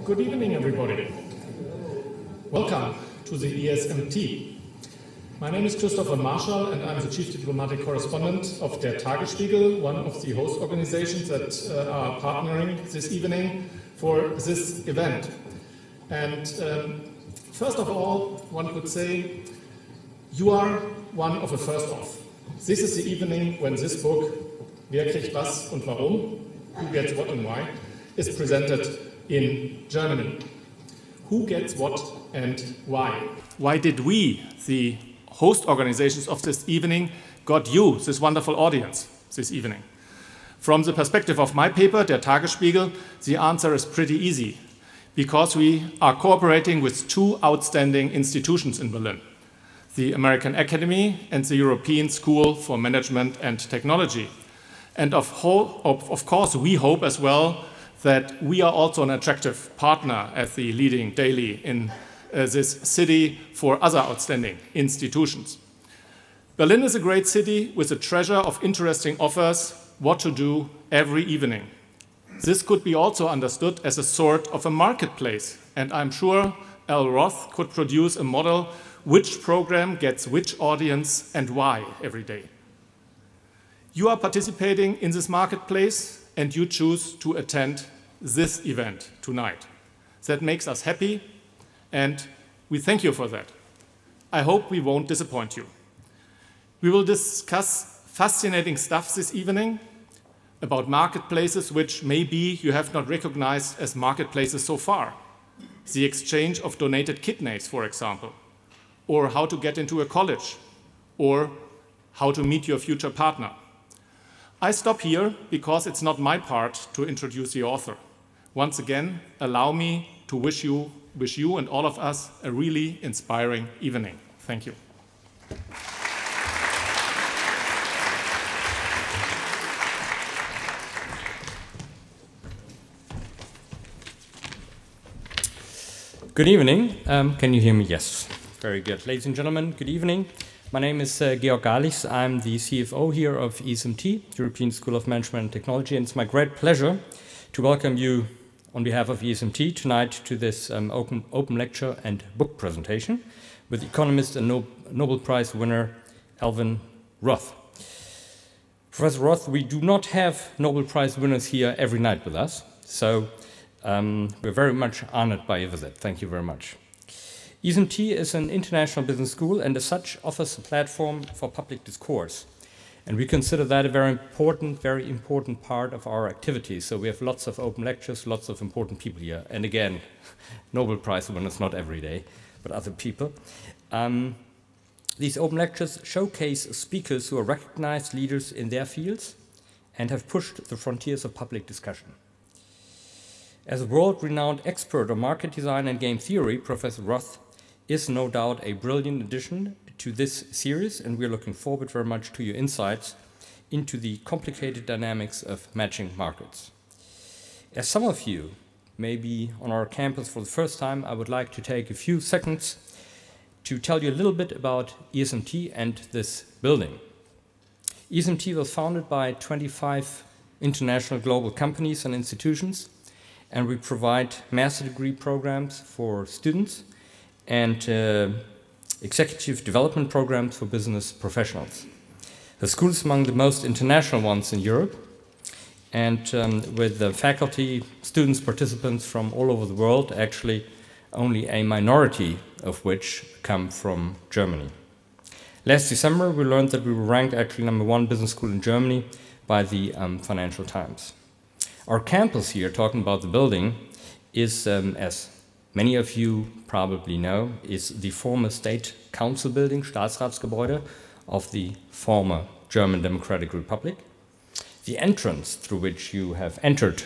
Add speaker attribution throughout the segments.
Speaker 1: Good evening, everybody. Welcome to the ESMT. My name is Christoph and Marschall, and I'm the Chief Diplomatic Correspondent of der Tagesspiegel, one of the host organizations that are partnering this evening for this event. And first of all, one could say, you are one of the first off. This is the evening when this book, Wer kriegt was und warum, Who Gets What and Why, is presented in Germany. Who gets what and why? Why did we, the host organizations of this evening, got you, this wonderful audience, this evening? From the perspective of my paper, Der Tagesspiegel, the answer is pretty easy, because we are cooperating with two outstanding institutions in Berlin, the American Academy and the European School for Management and Technology. And of course, we hope as well that we are also an attractive partner as the leading daily in this city for other outstanding institutions. Berlin is a great city with a treasure of interesting offers, what to do every evening. This could be also understood as a sort of a marketplace, and I'm sure Al Roth could produce a model which program gets which audience and why every day. You are participating in this marketplace and you choose to attend this event tonight. That makes us happy and we thank you for that. I hope we won't disappoint you. We will discuss fascinating stuff this evening about marketplaces which maybe you have not recognized as marketplaces so far. The exchange of donated kidneys, for example, or how to get into a college, or how to meet your future partner. I stop here because it's not my part to introduce the author. Once again, allow me to wish you and all of us a really inspiring evening. Thank you.
Speaker 2: Good evening. Can you hear me? Yes. Very good. Ladies and gentlemen, good evening. My name is Georg Galich. I'm the CFO here of ESMT, European School of Management and Technology, and it's my great pleasure to welcome you on behalf of ESMT tonight to this open lecture and book presentation with economist and Nobel Prize winner Alvin Roth. Professor Roth, we do not have Nobel Prize winners here every night with us, so we're very much honored by your visit. Thank you very much. ESMT is an international business school and as such offers a platform for public discourse. And we consider that a very important part of our activities. So we have lots of open lectures, lots of important people here. And again, Nobel Prize winners not every day, but other people. These open lectures showcase speakers who are recognized leaders in their fields and have pushed the frontiers of public discussion. As a world-renowned expert on market design and game theory, Professor Roth is no doubt a brilliant addition to this series, and we're looking forward very much to your insights into the complicated dynamics of matching markets. As some of you may be on our campus for the first time, I would like to take a few seconds to tell you a little bit about ESMT and this building. ESMT was founded by 25 international global companies and institutions, and we provide master degree programs for students and executive development programs for business professionals. The school is among the most international ones in Europe, and with the faculty, students, participants from all over the world, actually only a minority of which come from Germany. Last December, we learned that we were ranked actually #1 business school in Germany by the Financial Times. Our campus here, talking about the building, is, as many of you probably know, is the former State Council building, Staatsratsgebäude, of the former German Democratic Republic. The entrance through which you have entered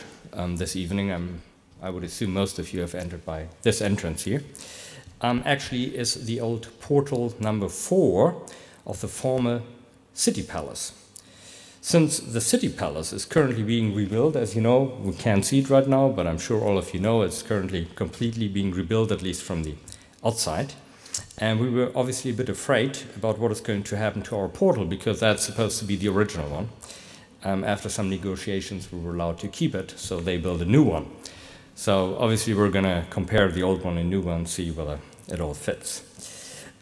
Speaker 2: this evening, I would assume most of you have entered by this entrance here, actually is the old portal number 4 of the former City Palace. Since the City Palace is currently being rebuilt, as you know, we can't see it right now, but I'm sure all of you know it's currently completely being rebuilt, at least from the outside. And we were obviously a bit afraid about what is going to happen to our portal, because that's supposed to be the original one. After some negotiations, we were allowed to keep it, so they built a new one. So obviously we're going to compare the old one and new one, see whether it all fits.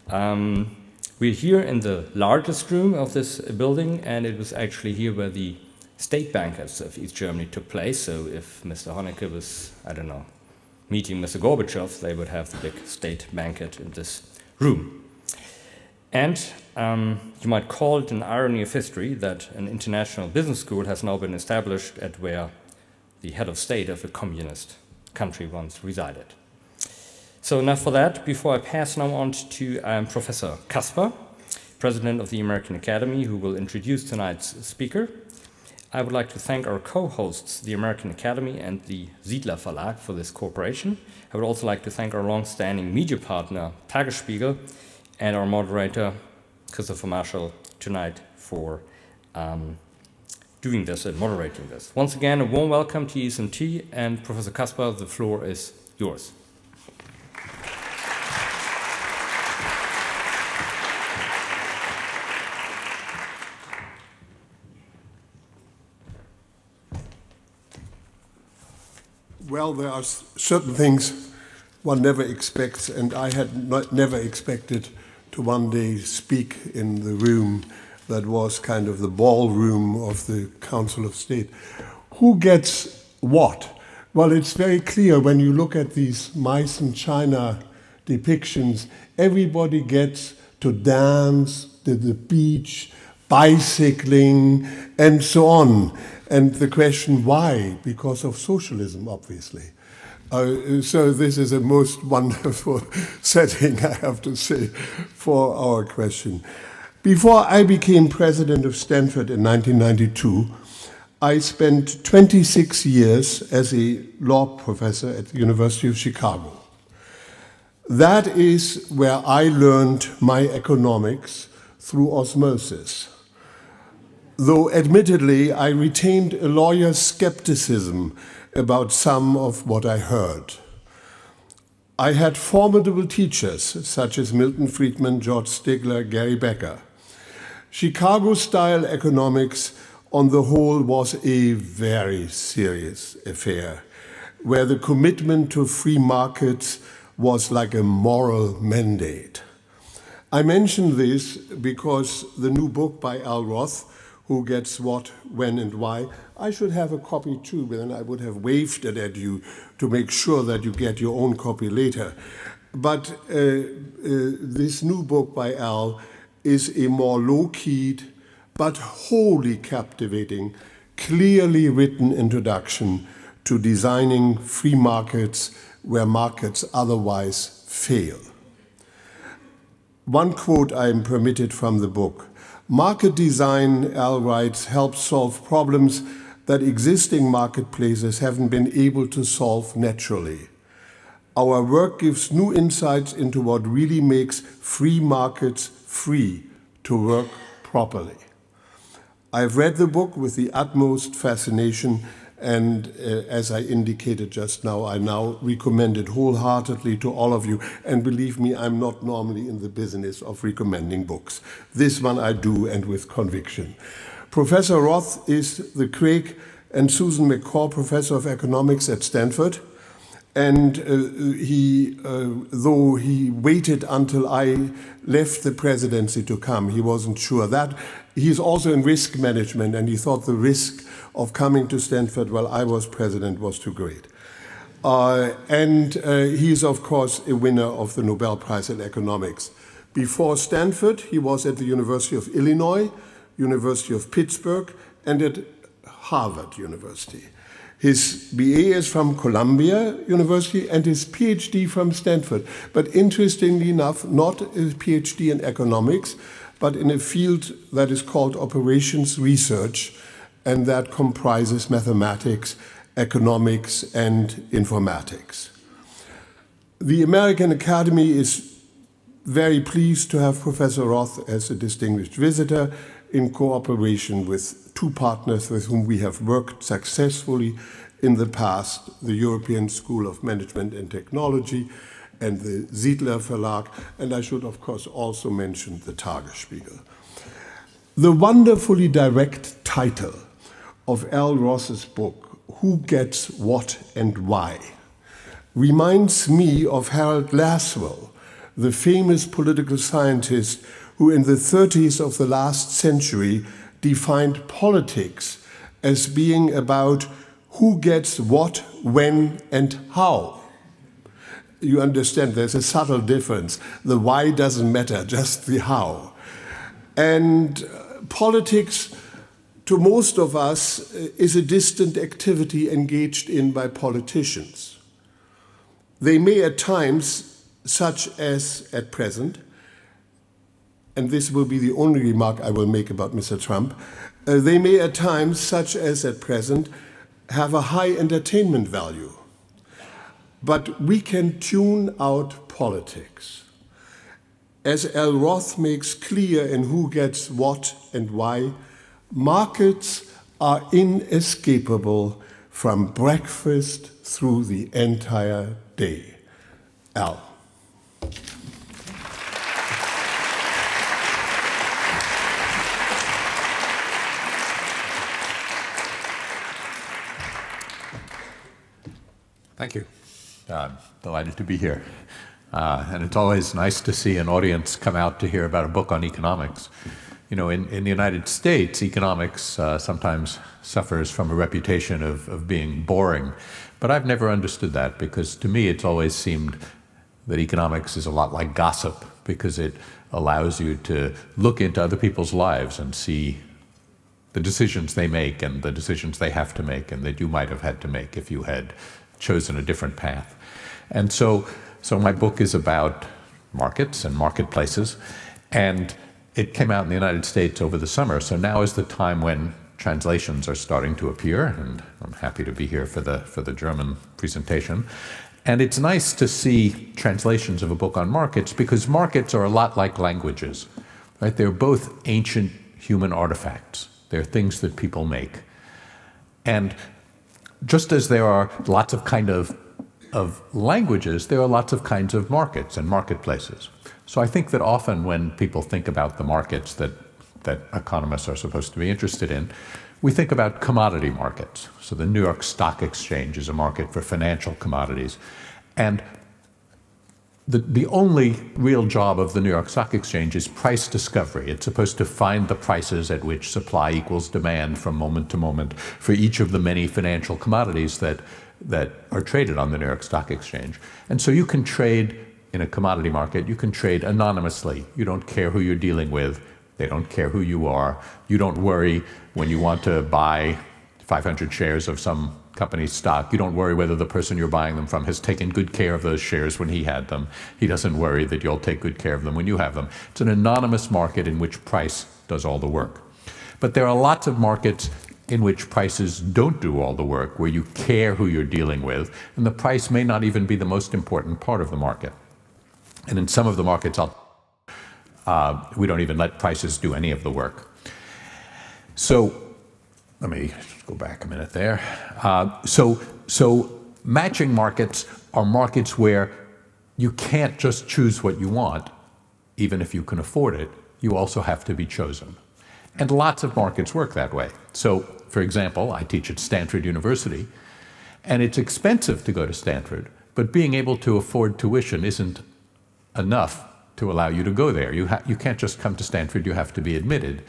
Speaker 2: We're here in the largest room of this building, and it was actually here where the state bankers of East Germany took place. So if Mr. Honecker was, I don't know, meeting Mr. Gorbachev, they would have the big state banquet in this room. And you might call it an irony of history that an international business school has now been established at where the head of state of a communist country once resided. So enough for that. Before I pass now on to Professor Kasper, President of the American Academy, who will introduce tonight's speaker, I would like to thank our co-hosts, the American Academy and the Siedler Verlag, for this cooperation. I would also like to thank our long-standing media partner, Tagesspiegel, and our moderator, Christoph Marschall, tonight for doing this and moderating this. Once again, a warm welcome to ESMT, and Professor Kasper, the floor is yours.
Speaker 3: Well, there are certain things one never expects, and I had never expected to one day speak in the room that was kind of the ballroom of the Council of State. Who gets what? Well, it's very clear when you look at these mice and china depictions, everybody gets to dance, to the beach, bicycling, and so on. And the question, why? Because of socialism, obviously. So this is a most wonderful setting, I have to say, for our question. Before I became president of Stanford in 1992, I spent 26 years as a law professor at the University of Chicago. That is where I learned my economics through osmosis. Though admittedly, I retained a lawyer's skepticism about some of what I heard. I had formidable teachers, such as Milton Friedman, George Stigler, Gary Becker. Chicago-style economics, on the whole, was a very serious affair, where the commitment to free markets was like a moral mandate. I mention this because the new book by Al Roth, Who Gets What, When and Why, I should have a copy too, but then I would have waved it at you to make sure that you get your own copy later. But this new book by Al is a more low-keyed but wholly captivating, clearly written introduction to designing free markets where markets otherwise fail. One quote I am permitted from the book: "Market design," Al writes, "helps solve problems that existing marketplaces haven't been able to solve naturally. Our work gives new insights into what really makes free markets free to work properly." I've read the book with the utmost fascination, and as I indicated just now, I now recommend it wholeheartedly to all of you. And believe me, I'm not normally in the business of recommending books. This one I do, and with conviction. Professor Roth is the Craig and Susan McCaw Professor of Economics at Stanford. And though he waited until I left the presidency to come, he wasn't sure that. He's also in risk management, and he thought the risk of coming to Stanford while I was president was too great. He's, of course, a winner of the Nobel Prize in Economics. Before Stanford, he was at the University of Illinois, University of Pittsburgh, and at Harvard University. His BA is from Columbia University and his PhD from Stanford. But interestingly enough, not a PhD in economics, but in a field that is called operations research, and that comprises mathematics, economics, and informatics. The American Academy is very pleased to have Professor Roth as a distinguished visitor in cooperation with two partners with whom we have worked successfully in the past, the European School of Management and Technology and the Siedler Verlag, and I should of course also mention the Tagesspiegel. The wonderfully direct title of Al Roth's book, Who Gets What and Why, reminds me of Harold Laswell, the famous political scientist who in the 30s of the last century defined politics as being about who gets what, when, and how. You understand there's a subtle difference. The why doesn't matter, just the how. And politics, to most of us, is a distant activity engaged in by politicians. They may at times, such as at present, and this will be the only remark I will make about Mr. Trump, they may at times, such as at present, have a high entertainment value. But we can tune out politics. As L. Roth makes clear in Who Gets What and Why, markets are inescapable from breakfast through the entire day. Al.
Speaker 4: Thank you. I'm delighted to be here. And it's always nice to see an audience come out to hear about a book on economics. You know, in the United States, economics sometimes suffers from a reputation of being boring. But I've never understood that, because to me it's always seemed that economics is a lot like gossip, because it allows you to look into other people's lives and see the decisions they make and the decisions they have to make and that you might have had to make if you had chosen a different path. And so my book is about markets and marketplaces, and it came out in the United States over the summer, so now is the time when translations are starting to appear, and I'm happy to be here for the German presentation. And it's nice to see translations of a book on markets, because markets are a lot like languages, right? They're both ancient human artifacts. They're things that people make. And just as there are lots of languages, there are lots of kinds of markets and marketplaces. So I think that often when people think about the markets that economists are supposed to be interested in, we think about commodity markets. So the New York Stock Exchange is a market for financial commodities. And the only real job of the New York Stock Exchange is price discovery. It's supposed to find the prices at which supply equals demand from moment to moment for each of the many financial commodities that are traded on the New York Stock Exchange. And so you can trade in a commodity market, you can trade anonymously. You don't care who you're dealing with. They don't care who you are. You don't worry when you want to buy 500 shares of some company's stock. You don't worry whether the person you're buying them from has taken good care of those shares when he had them. He doesn't worry that you'll take good care of them when you have them. It's an anonymous market in which price does all the work. But there are lots of markets in which prices don't do all the work, where you care who you're dealing with, and the price may not even be the most important part of the market. And in some of the markets, we don't even let prices do any of the work. So let me go back a minute there. So matching markets are markets where you can't just choose what you want, even if you can afford it. You also have to be chosen. And lots of markets work that way. So, for example, I teach at Stanford University, and it's expensive to go to Stanford, but being able to afford tuition isn't enough to allow you to go there. You can't just come to Stanford, you have to be admitted.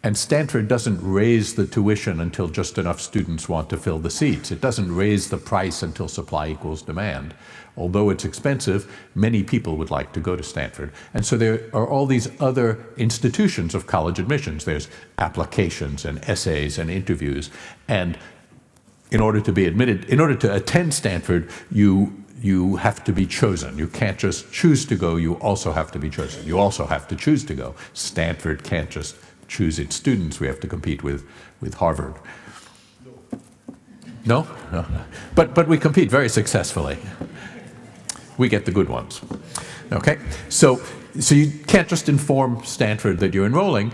Speaker 4: And Stanford doesn't raise the tuition until just enough students want to fill the seats. It doesn't raise the price until supply equals demand. Although it's expensive, many people would like to go to Stanford. And so there are all these other institutions of college admissions. There's applications and essays and interviews. And in order to be admitted, in order to attend Stanford, you have to be chosen. You can't just choose to go, you also have to be chosen. You also have to choose to go. Stanford can't just choose its students. We have to compete with Harvard. No? No. But we compete very successfully. We get the good ones. Okay? So you can't just inform Stanford that you're enrolling.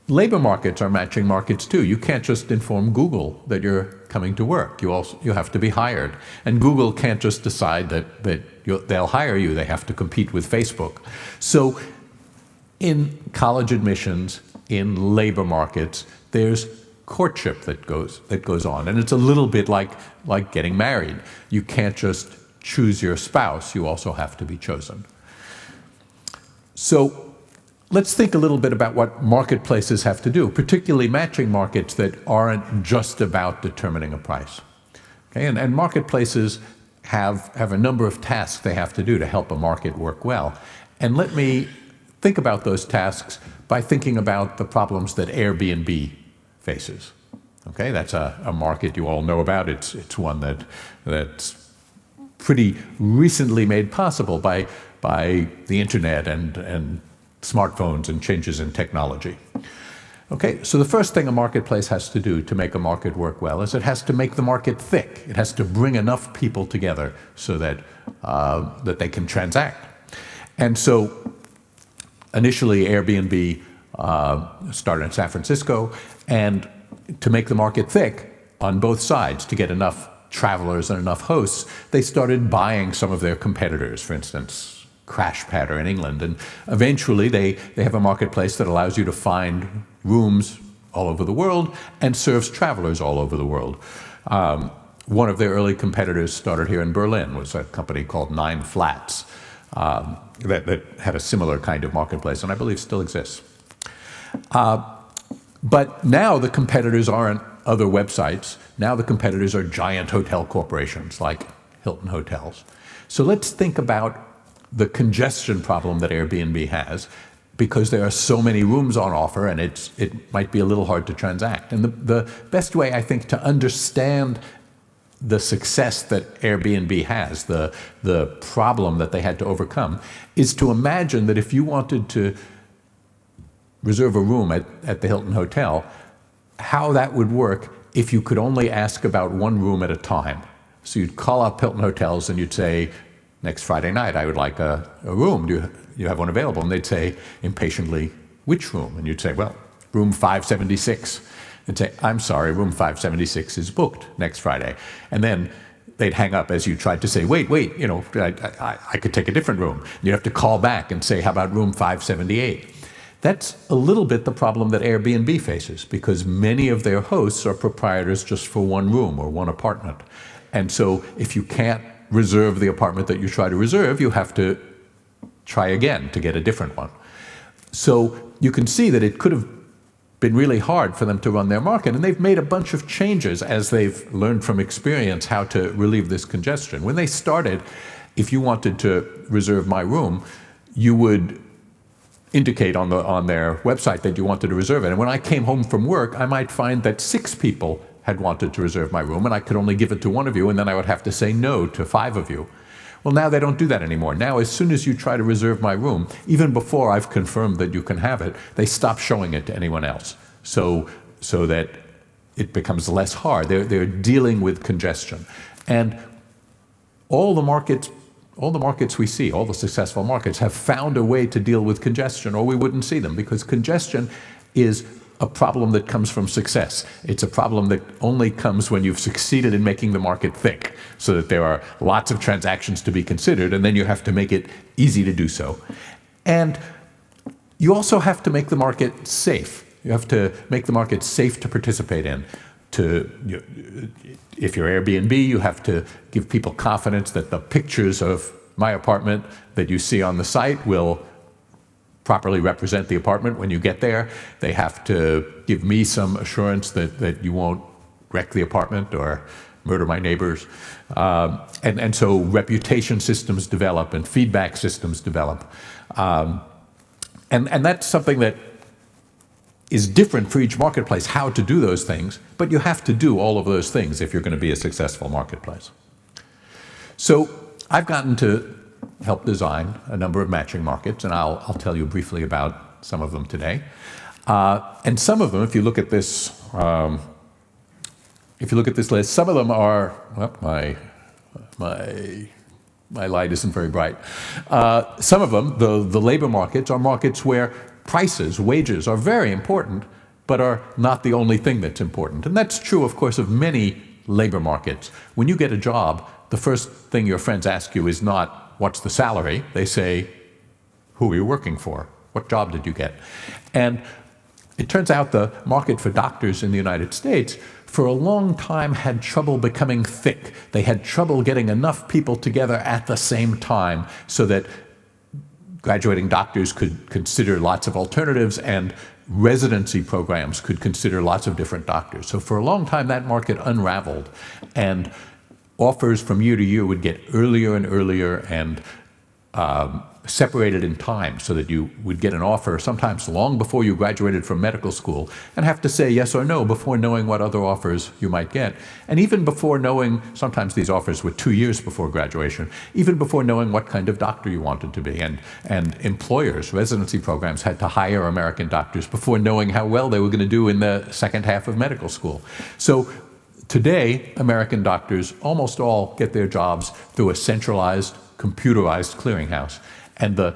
Speaker 4: Labor markets are matching markets too. You can't just inform Google that you're coming to work. You have to be hired. And Google can't just decide that they'll hire you. They have to compete with Facebook. So in college admissions, in labor markets, there's courtship that goes on. And it's a little bit like getting married. You can't just choose your spouse, you also have to be chosen. So let's think a little bit about what marketplaces have to do, particularly matching markets that aren't just about determining a price. Okay? And marketplaces have a number of tasks they have to do to help a market work well. And let me think about those tasks by thinking about the problems that Airbnb faces. Okay, that's a market you all know about. It's one that's pretty recently made possible by the internet and smartphones and changes in technology. Okay, so the first thing a marketplace has to do to make a market work well is it has to make the market thick. It has to bring enough people together so that they can transact. And so initially Airbnb started in San Francisco, and to make the market thick on both sides, to get enough travelers and enough hosts, they started buying some of their competitors, for instance, CrashPad in England. And eventually they have a marketplace that allows you to find rooms all over the world and serves travelers all over the world. One of their early competitors started here in Berlin, was a company called 9 Flats that had a similar kind of marketplace, and I believe still exists. But now the competitors aren't other websites. Now the competitors are giant hotel corporations like Hilton Hotels. So let's think about the congestion problem that Airbnb has, because there are so many rooms on offer and it might be a little hard to transact. And the best way, I think, to understand the success that Airbnb has, the problem that they had to overcome, is to imagine that if you wanted to reserve a room at the Hilton Hotel, how that would work if you could only ask about one room at a time. So you'd call up Hilton Hotels and you'd say, next Friday night I would like a room. Do you have one available? And they'd say impatiently, which room? And you'd say, well, room 576. They'd say, I'm sorry, room 576 is booked next Friday. And then they'd hang up as you tried to say, wait, you know, I could take a different room. And you'd have to call back and say, how about room 578? That's a little bit the problem that Airbnb faces, because many of their hosts are proprietors just for one room or one apartment. And so if you can't reserve the apartment that you try to reserve, you have to try again to get a different one. So you can see that it could have been really hard for them to run their market, and they've made a bunch of changes as they've learned from experience how to relieve this congestion. When they started, if you wanted to reserve my room, you would indicate on their website that you wanted to reserve it. And when I came home from work, I might find that 6 people had wanted to reserve my room, and I could only give it to one of you, and then I would have to say no to 5 of you. Well, now they don't do that anymore. Now, as soon as you try to reserve my room, even before I've confirmed that you can have it, they stop showing it to anyone else, so that it becomes less hard. They're dealing with congestion. And all the markets we see, all the successful markets, have found a way to deal with congestion, or we wouldn't see them, because congestion is a problem that comes from success. It's a problem that only comes when you've succeeded in making the market thick, so that there are lots of transactions to be considered, and then you have to make it easy to do so. And you also have to make the market safe. You have to make the market safe to participate in. If you're Airbnb, you have to give people confidence that the pictures of my apartment that you see on the site will properly represent the apartment when you get there. They have to give me some assurance that you won't wreck the apartment or murder my neighbors. And so reputation systems develop and feedback systems develop. And that's something that is different for each marketplace, how to do those things, but you have to do all of those things if you're going to be a successful marketplace. So I've gotten to help design a number of matching markets, and I'll tell you briefly about some of them today. And some of them, if you look at this, list, some of them are, well, my light isn't very bright. Some of them, the labor markets, are markets where prices, wages, are very important, but are not the only thing that's important. And that's true, of course, of many labor markets. When you get a job, the first thing your friends ask you is not, what's the salary? They say, who are you working for? What job did you get? And it turns out the market for doctors in the United States for a long time had trouble becoming thick. They had trouble getting enough people together at the same time so that graduating doctors could consider lots of alternatives and residency programs could consider lots of different doctors. So for a long time, that market unraveled, and offers from year to year would get earlier and earlier and separated in time, so that you would get an offer sometimes long before you graduated from medical school and have to say yes or no before knowing what other offers you might get. And even before knowing, sometimes these offers were 2 years before graduation, even before knowing what kind of doctor you wanted to be. And employers, residency programs, had to hire American doctors before knowing how well they were going to do in the second half of medical school. So today, American doctors almost all get their jobs through a centralized, computerized clearinghouse. And the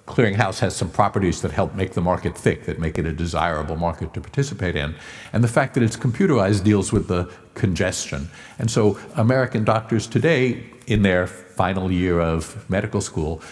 Speaker 4: clearinghouse has some properties that help make the market thick, that make it a desirable market to participate in. And the fact that it's computerized deals with the congestion. And so American doctors today, in their final year of medical school,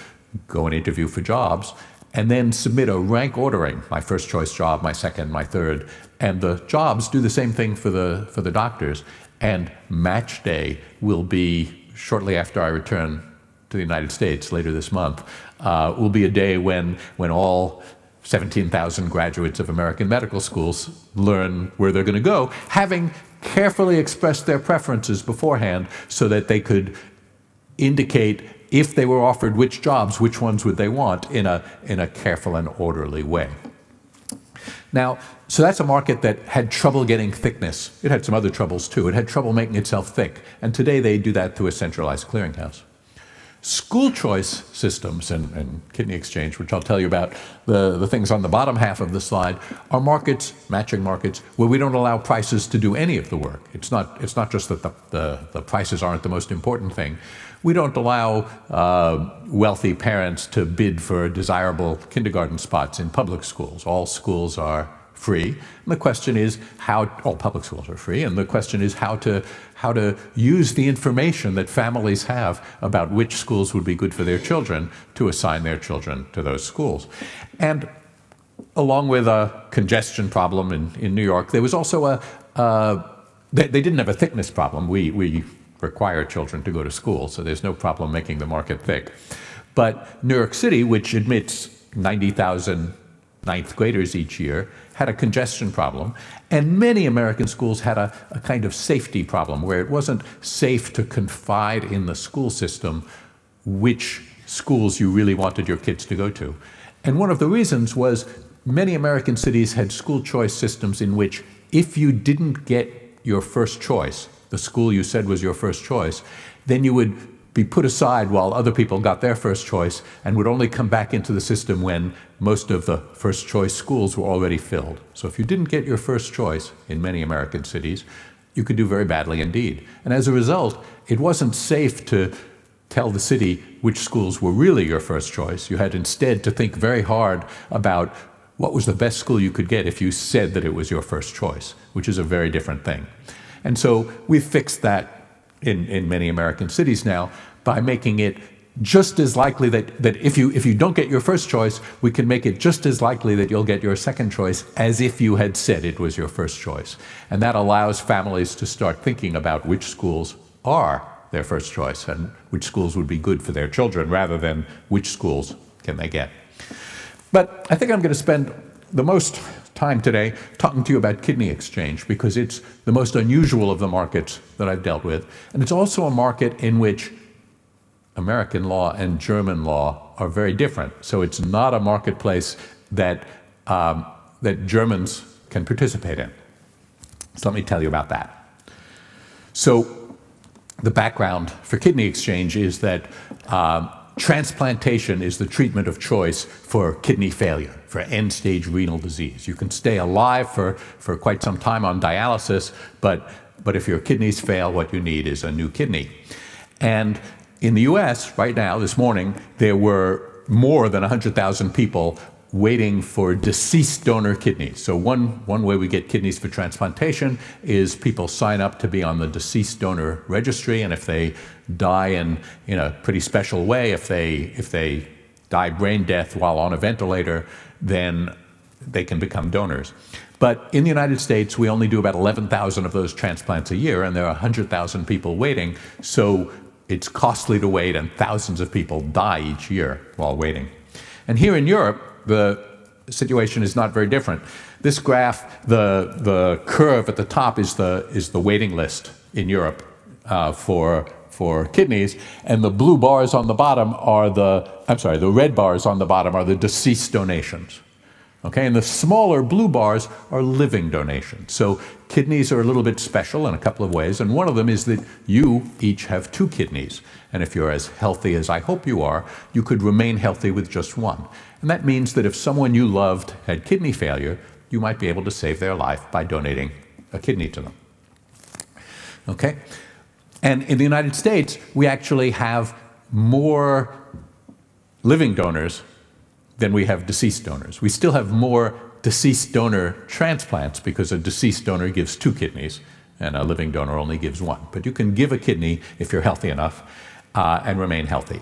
Speaker 4: go and interview for jobs, and then submit a rank ordering, my first choice job, my second, my third. And the jobs do the same thing for the doctors. And match day will be shortly after I return to the United States later this month, will be a day when all 17,000 graduates of American medical schools learn where they're going to go, having carefully expressed their preferences beforehand so that they could indicate, if they were offered which jobs, which ones would they want in a careful and orderly way. Now, so that's a market that had trouble getting thickness. It had some other troubles too. It had trouble making itself thick. And today they do that through a centralized clearinghouse. School choice systems and kidney exchange, which I'll tell you about, the things on the bottom half of the slide, are markets, matching markets, where we don't allow prices to do any of the work. It's not just that the prices aren't the most important thing. We don't allow wealthy parents to bid for desirable kindergarten spots in public schools. All schools are free. And the question is all public schools are free, and the question is how to use the information that families have about which schools would be good for their children to assign their children to those schools. And along with a congestion problem in New York, there was also they didn't have a thickness problem. We require children to go to school, so there's no problem making the market thick. But New York City, which admits 90,000 ninth graders each year, had a congestion problem, and many American schools had a kind of safety problem where it wasn't safe to confide in the school system which schools you really wanted your kids to go to. And one of the reasons was many American cities had school choice systems in which if you didn't get your first choice, the school you said was your first choice, then you would be put aside while other people got their first choice and would only come back into the system when most of the first choice schools were already filled. So if you didn't get your first choice in many American cities, you could do very badly indeed. And as a result, it wasn't safe to tell the city which schools were really your first choice. You had instead to think very hard about what was the best school you could get if you said that it was your first choice, which is a very different thing. And so we've fixed that in many American cities now by making it just as likely that if you don't get your first choice, we can make it just as likely that you'll get your second choice as if you had said it was your first choice. And that allows families to start thinking about which schools are their first choice and which schools would be good for their children rather than which schools can they get. But I think I'm going to spend the most time today talking to you about kidney exchange because it's the most unusual of the markets that I've dealt with. And it's also a market in which American law and German law are very different. So it's not a marketplace that Germans can participate in. So let me tell you about that. So the background for kidney exchange is that transplantation is the treatment of choice for kidney failure, for end-stage renal disease. You can stay alive for quite some time on dialysis, but if your kidneys fail, what you need is a new kidney. And in the US, right now, this morning, there were more than 100,000 people waiting for deceased donor kidneys. So one way we get kidneys for transplantation is people sign up to be on the deceased donor registry, and if they die in a pretty special way, if they die brain death while on a ventilator, then they can become donors. But in the United States, we only do about 11,000 of those transplants a year, and there are 100,000 people waiting. So it's costly to wait, and thousands of people die each year while waiting. And here in Europe, the situation is not very different. This graph, the curve at the top is the waiting list in Europe for kidneys, and the blue bars on the bottom are the red bars on the bottom are the deceased donations. Okay, and the smaller blue bars are living donations. So kidneys are a little bit special in a couple of ways, and one of them is that you each have 2 kidneys. And if you're as healthy as I hope you are, you could remain healthy with just one. And that means that if someone you loved had kidney failure, you might be able to save their life by donating a kidney to them. Okay? And in the United States, we actually have more living donors than we have deceased donors. We still have more deceased donor transplants because a deceased donor gives 2 kidneys and a living donor only gives 1. But you can give a kidney if you're healthy enough and remain healthy.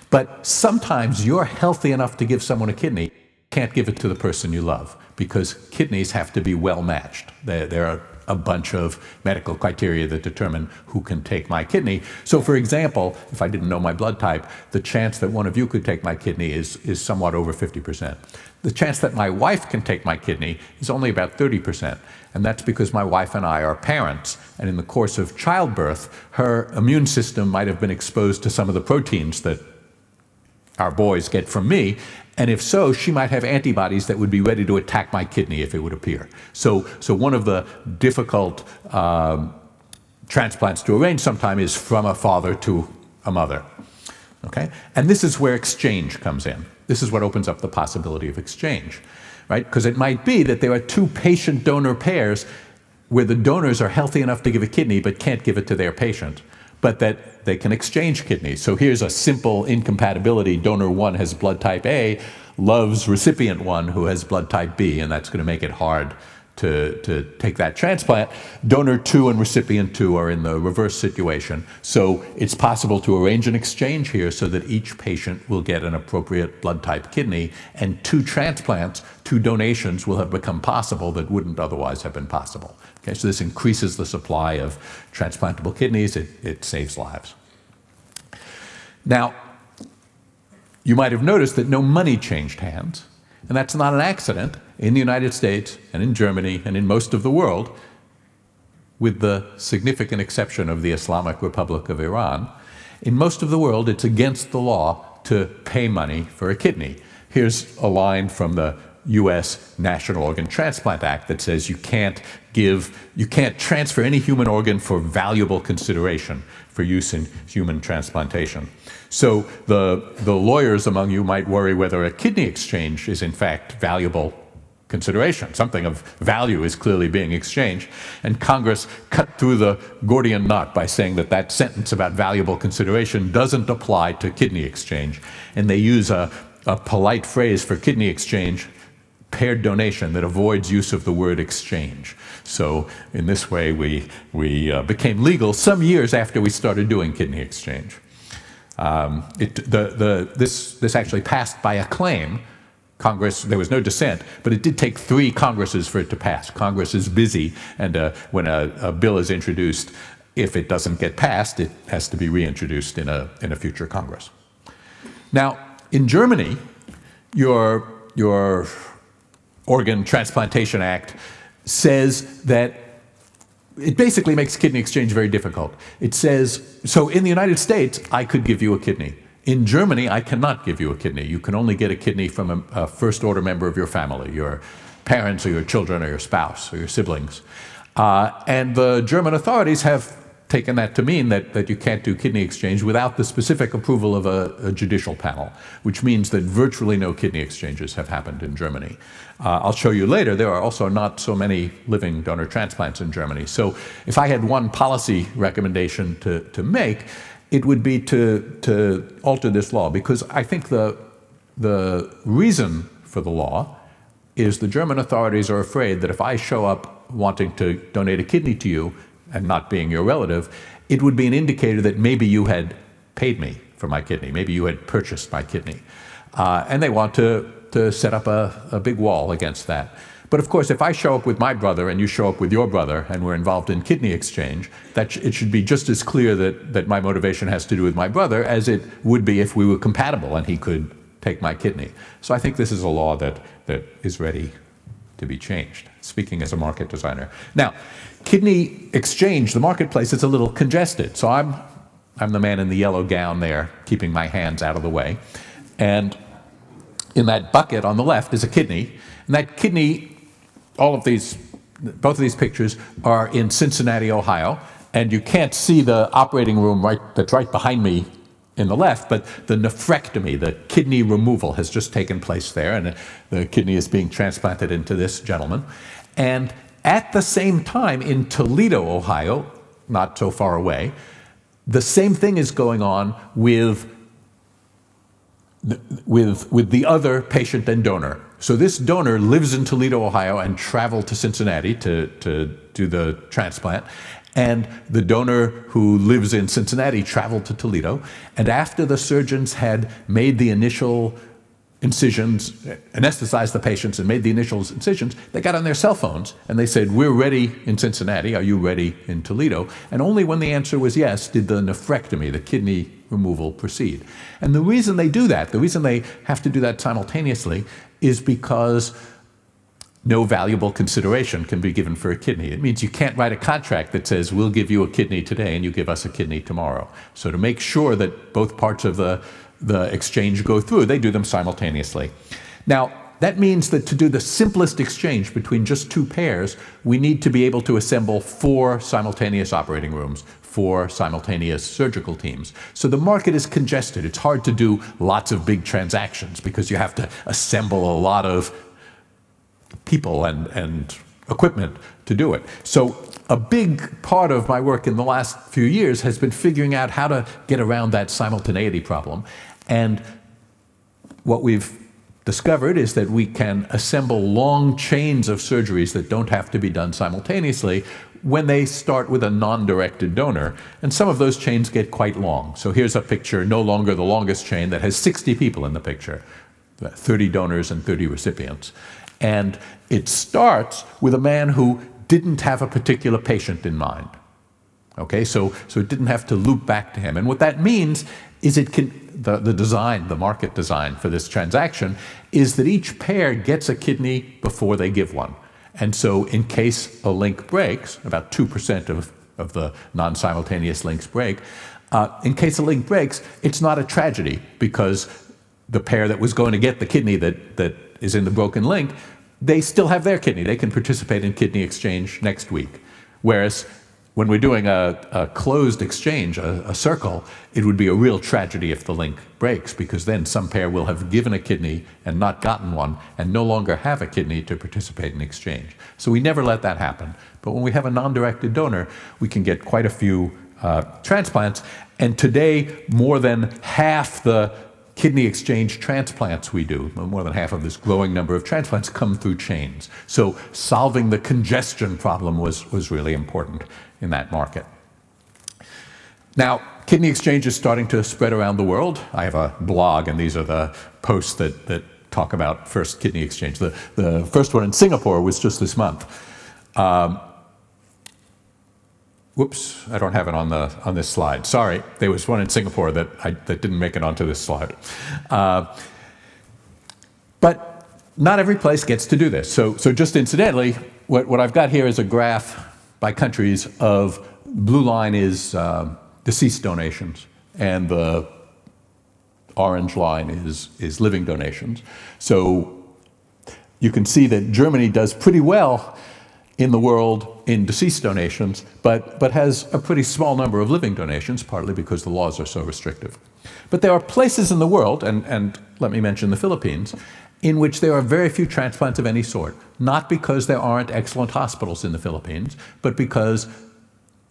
Speaker 4: But sometimes you're healthy enough to give someone a kidney, can't give it to the person you love because kidneys have to be well matched. There are a bunch of medical criteria that determine who can take my kidney. So for example, if I didn't know my blood type, the chance that one of you could take my kidney is somewhat over 50%. The chance that my wife can take my kidney is only about 30%. And that's because my wife and I are parents. And in the course of childbirth, her immune system might have been exposed to some of the proteins that our boys get from me. And if so, she might have antibodies that would be ready to attack my kidney if it would appear. So one of the difficult transplants to arrange sometime is from a father to a mother. Okay? And this is where exchange comes in. This is what opens up the possibility of exchange, right? Because it might be that there are 2 patient-donor pairs where the donors are healthy enough to give a kidney but can't give it to their patient, but that they can exchange kidneys. So here's a simple incompatibility. Donor 1 has blood type A, loves recipient 1 who has blood type B, and that's going to make it hard to take that transplant. Donor 2 and recipient 2 are in the reverse situation. So it's possible to arrange an exchange here so that each patient will get an appropriate blood type kidney, and 2 transplants, 2 donations will have become possible that wouldn't otherwise have been possible. Okay, so this increases the supply of transplantable kidneys. It saves lives. Now, you might have noticed that no money changed hands, and that's not an accident. In the United States and in Germany and in most of the world, with the significant exception of the Islamic Republic of Iran, in most of the world it's against the law to pay money for a kidney. Here's a line from the U.S. National Organ Transplant Act that says you can't transfer any human organ for valuable consideration for use in human transplantation. So the lawyers among you might worry whether a kidney exchange is in fact valuable consideration. Something of value is clearly being exchanged. And Congress cut through the Gordian knot by saying that that sentence about valuable consideration doesn't apply to kidney exchange. And they use a polite phrase for kidney exchange, paired donation, that avoids use of the word exchange. So in this way, we became legal some years after we started doing kidney exchange. This actually passed by acclaim. Congress, there was no dissent, but it did take 3 Congresses for it to pass. Congress is busy, and when a bill is introduced, if it doesn't get passed, it has to be reintroduced in a future Congress. Now, in Germany, your Organ Transplantation Act says that it basically makes kidney exchange very difficult. It says, so in the United States, I could give you a kidney. In Germany, I cannot give you a kidney. You can only get a kidney from a first-order member of your family, your parents or your children or your spouse or your siblings. And the German authorities have taken that to mean that you can't do kidney exchange without the specific approval of a judicial panel, which means that virtually no kidney exchanges have happened in Germany. I'll show you later, there are also not so many living donor transplants in Germany. So if I had one policy recommendation to make, it would be to alter this law, because I think the reason for the law is the German authorities are afraid that if I show up wanting to donate a kidney to you and not being your relative, it would be an indicator that maybe you had paid me for my kidney, maybe you had purchased my kidney. And they want to set up a big wall against that. But of course, if I show up with my brother and you show up with your brother and we're involved in kidney exchange, it should be just as clear that my motivation has to do with my brother as it would be if we were compatible and he could take my kidney. So I think this is a law that is ready to be changed, speaking as a market designer. Now, kidney exchange, the marketplace, is a little congested. So I'm the man in the yellow gown there, keeping my hands out of the way. And in that bucket on the left is a kidney. And that kidney, both of these pictures are in Cincinnati, Ohio. And you can't see the operating room that's right behind me in the left, but the nephrectomy, the kidney removal, has just taken place there, and the kidney is being transplanted into this gentleman. And at the same time, in Toledo, Ohio, not so far away, the same thing is going on with the other patient and donor. So this donor lives in Toledo, Ohio, and traveled to Cincinnati to do the transplant. And the donor who lives in Cincinnati traveled to Toledo. And after the surgeons had made the initial incisions, anesthetized the patients and made the initial incisions, they got on their cell phones and they said, "We're ready in Cincinnati. Are you ready in Toledo?" And only when the answer was yes did the nephrectomy, the kidney removal, proceed. And the reason they do that, the reason they have to do that simultaneously, is because no valuable consideration can be given for a kidney. It means you can't write a contract that says, "We'll give you a kidney today and you give us a kidney tomorrow." So to make sure that both parts of the exchange go through, they do them simultaneously. Now, that means that to do the simplest exchange between just two pairs, we need to be able to assemble 4 simultaneous operating rooms, 4 simultaneous surgical teams. So the market is congested. It's hard to do lots of big transactions because you have to assemble a lot of people and equipment to do it. So a big part of my work in the last few years has been figuring out how to get around that simultaneity problem. And what we've discovered is that we can assemble long chains of surgeries that don't have to be done simultaneously when they start with a non-directed donor. And some of those chains get quite long. So here's a picture, no longer the longest chain, that has 60 people in the picture, 30 donors and 30 recipients. And it starts with a man who didn't have a particular patient in mind. Okay, so it didn't have to loop back to him. And what that means is the market design for this transaction is that each pair gets a kidney before they give one. And so in case a link breaks, about 2% of the non-simultaneous links break, in case a link breaks, it's not a tragedy because the pair that was going to get the kidney that is in the broken link, they still have their kidney. They can participate in kidney exchange next week. Whereas when we're doing a closed exchange, a circle, it would be a real tragedy if the link breaks, because then some pair will have given a kidney and not gotten one and no longer have a kidney to participate in exchange. So we never let that happen. But when we have a non-directed donor, we can get quite a few transplants. And today, more than half the kidney exchange transplants we do, more than half of this growing number of transplants, come through chains. So solving the congestion problem was really important in that market. Now, kidney exchange is starting to spread around the world. I have a blog, and these are the posts that talk about first kidney exchange. The first one in Singapore was just this month. Whoops, I don't have it on this slide. Sorry, there was one in Singapore that didn't make it onto this slide. But not every place gets to do this. So just incidentally, what I've got here is a graph by countries of blue line is deceased donations, and the orange line is living donations. So you can see that Germany does pretty well in the world in deceased donations, but has a pretty small number of living donations, partly because the laws are so restrictive. But there are places in the world, and let me mention the Philippines, in which there are very few transplants of any sort, not because there aren't excellent hospitals in the Philippines, but because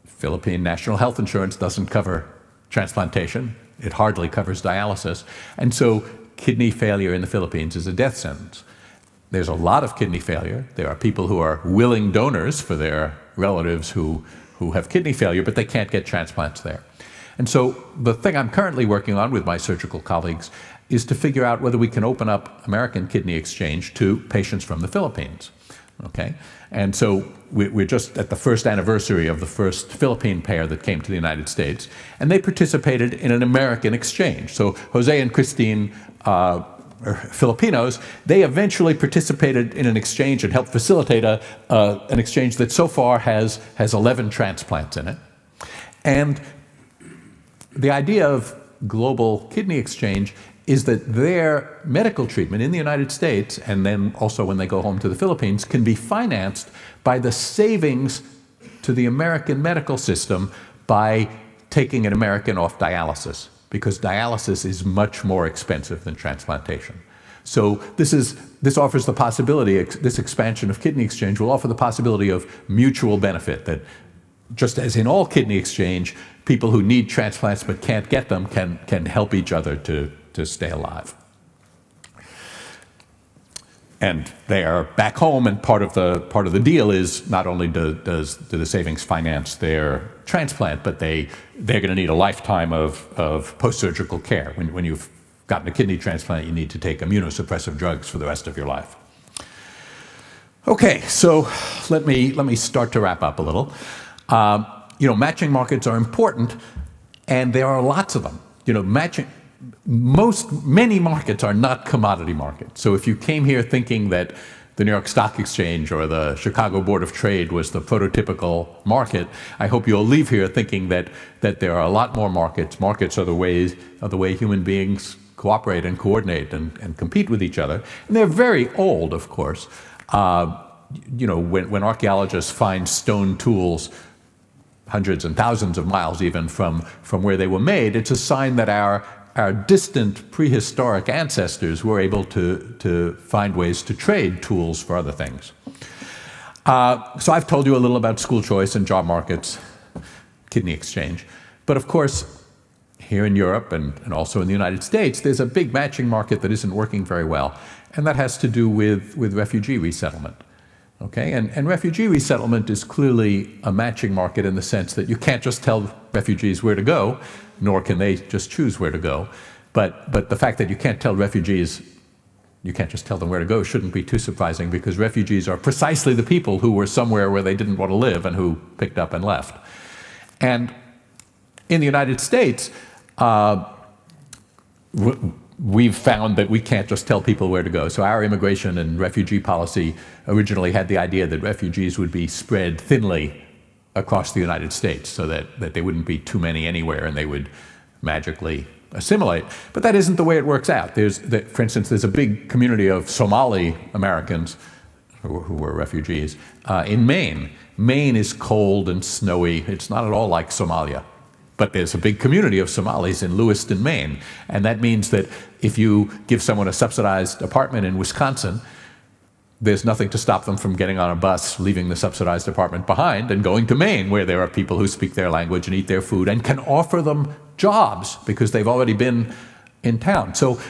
Speaker 4: Philippine national health insurance doesn't cover transplantation. It hardly covers dialysis. And so kidney failure in the Philippines is a death sentence. There's a lot of kidney failure. There are people who are willing donors for their relatives who have kidney failure, but they can't get transplants there. And so the thing I'm currently working on with my surgical colleagues is to figure out whether we can open up American kidney exchange to patients from the Philippines. okay? And so we're just at the first anniversary of the first Philippine pair that came to the United States, and they participated in an American exchange. So Jose and Christine are Filipinos. They eventually participated in an exchange and helped facilitate an exchange that so far has 11 transplants in it. And the idea of global kidney exchange is that their medical treatment in the United States, and then also when they go home to the Philippines, can be financed by the savings to the American medical system by taking an American off dialysis, because dialysis is much more expensive than transplantation. So this offers the possibility, this expansion of kidney exchange will offer the possibility of mutual benefit, that just as in all kidney exchange, people who need transplants but can't get them can help each other to stay alive. And they are back home, and part of the deal is not only do the savings finance their transplant, but they're going to need a lifetime of post-surgical care. When you've gotten a kidney transplant, you need to take immunosuppressive drugs for the rest of your life. Okay, so let me start to wrap up a little. Matching markets are important, and there are lots of them. Many markets are not commodity markets. So if you came here thinking that the New York Stock Exchange or the Chicago Board of Trade was the prototypical market, I hope you'll leave here thinking that there are a lot more markets. Markets are the way human beings cooperate and coordinate and compete with each other. And they're very old, of course. When archaeologists find stone tools hundreds and thousands of miles even from where they were made, it's a sign that our distant prehistoric ancestors were able to find ways to trade tools for other things. So I've told you a little about school choice and job markets, kidney exchange. But of course, here in Europe and also in the United States, there's a big matching market that isn't working very well. And that has to do with refugee resettlement. Okay, and refugee resettlement is clearly a matching market in the sense that you can't just tell refugees where to go, nor can they just choose where to go. But the fact that you can't tell refugees, you can't just tell them where to go shouldn't be too surprising, because refugees are precisely the people who were somewhere where they didn't want to live and who picked up and left. And in the United States, we've found that we can't just tell people where to go. So our immigration and refugee policy originally had the idea that refugees would be spread thinly across the United States so that there wouldn't be too many anywhere and they would magically assimilate. But that isn't the way it works out. For instance, there's a big community of Somali Americans who were refugees in Maine. Maine is cold and snowy. It's not at all like Somalia. But there's a big community of Somalis in Lewiston, Maine. And that means that if you give someone a subsidized apartment in Wisconsin, there's nothing to stop them from getting on a bus, leaving the subsidized apartment behind, and going to Maine, where there are people who speak their language and eat their food and can offer them jobs because they've already been in town. So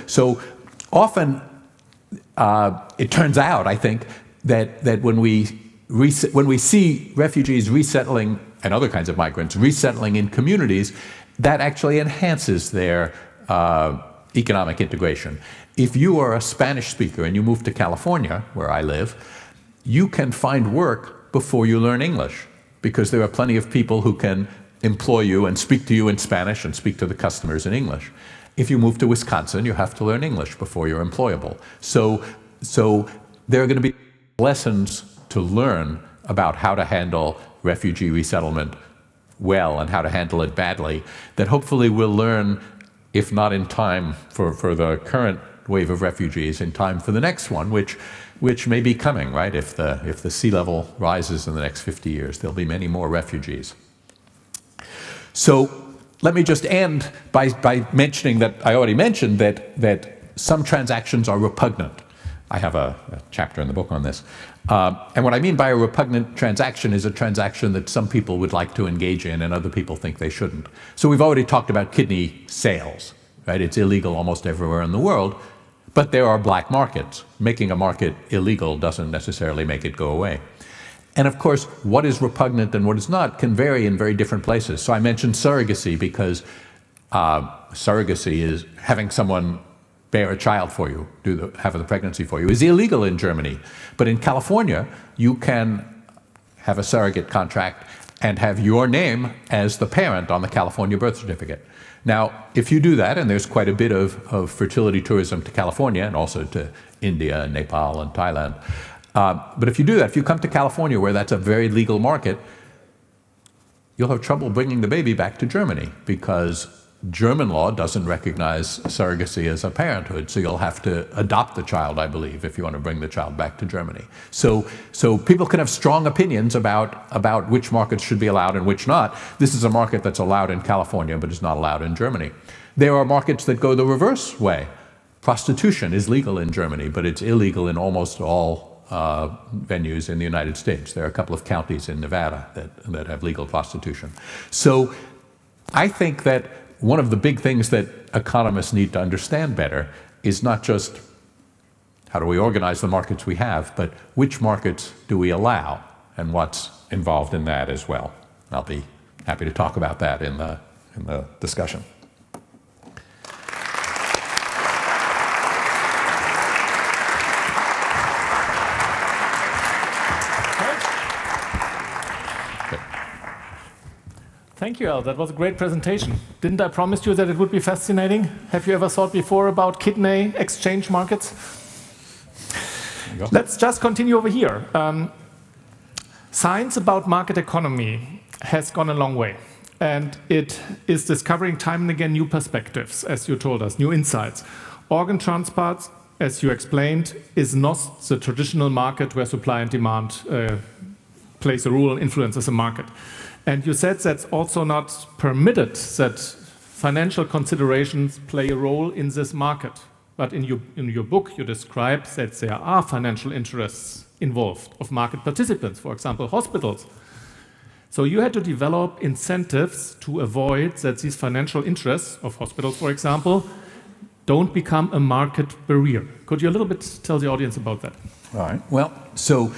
Speaker 4: often it turns out, I think, that when we see refugees resettling and other kinds of migrants resettling in communities, that actually enhances their economic integration. If you are a Spanish speaker and you move to California, where I live, you can find work before you learn English, because there are plenty of people who can employ you and speak to you in Spanish and speak to the customers in English. If you move to Wisconsin, you have to learn English before you're employable. So there are going to be lessons to learn about how to handle refugee resettlement well and how to handle it badly that hopefully we'll learn, if not in time for the current wave of refugees, in time for the next one, which may be coming, right? If the sea level rises in the next 50 years, there'll be many more refugees. So let me just end by mentioning that I already mentioned that some transactions are repugnant. I have a chapter in the book on this. And what I mean by a repugnant transaction is a transaction that some people would like to engage in and other people think they shouldn't. So we've already talked about kidney sales, right? It's illegal almost everywhere in the world, but there are black markets. Making a market illegal doesn't necessarily make it go away. And of course, what is repugnant and what is not can vary in very different places. So I mentioned surrogacy because surrogacy is having someone bear a child for you, have the pregnancy for you, is illegal in Germany. But in California, you can have a surrogate contract and have your name as the parent on the California birth certificate. Now, if you do that, and there's quite a bit of fertility tourism to California and also to India and Nepal and Thailand, but if you do that, if you come to California where that's a very legal market, you'll have trouble bringing the baby back to Germany because German law doesn't recognize surrogacy as a parenthood, so you'll have to adopt the child, I believe, if you want to bring the child back to Germany. So people can have strong opinions about which markets should be allowed and which not. This is a market that's allowed in California, but is not allowed in Germany. There are markets that go the reverse way. Prostitution is legal in Germany, but it's illegal in almost all venues in the United States. There are a couple of counties in Nevada that have legal prostitution. So I think that one of the big things that economists need to understand better is not just how do we organize the markets we have, but which markets do we allow and what's involved in that as well. I'll be happy to talk about that in the discussion.
Speaker 1: Thank you, Al. That was a great presentation. Didn't I promise you that it would be fascinating? Have you ever thought before about kidney exchange markets? Let's just continue over here. Science about market economy has gone a long way, and it is discovering time and again new perspectives, as you told us, new insights. Organ transport, as you explained, is not the traditional market where supply and demand plays a role and influences the market. And you said that's also not permitted, that financial considerations play a role in this market. But in your book, you describe that there are financial interests involved of market participants, for example, hospitals. So you had to develop incentives to avoid that these financial interests of hospitals, for example, don't become a market barrier. Could you a little bit tell the audience about that?
Speaker 4: All right. Well, so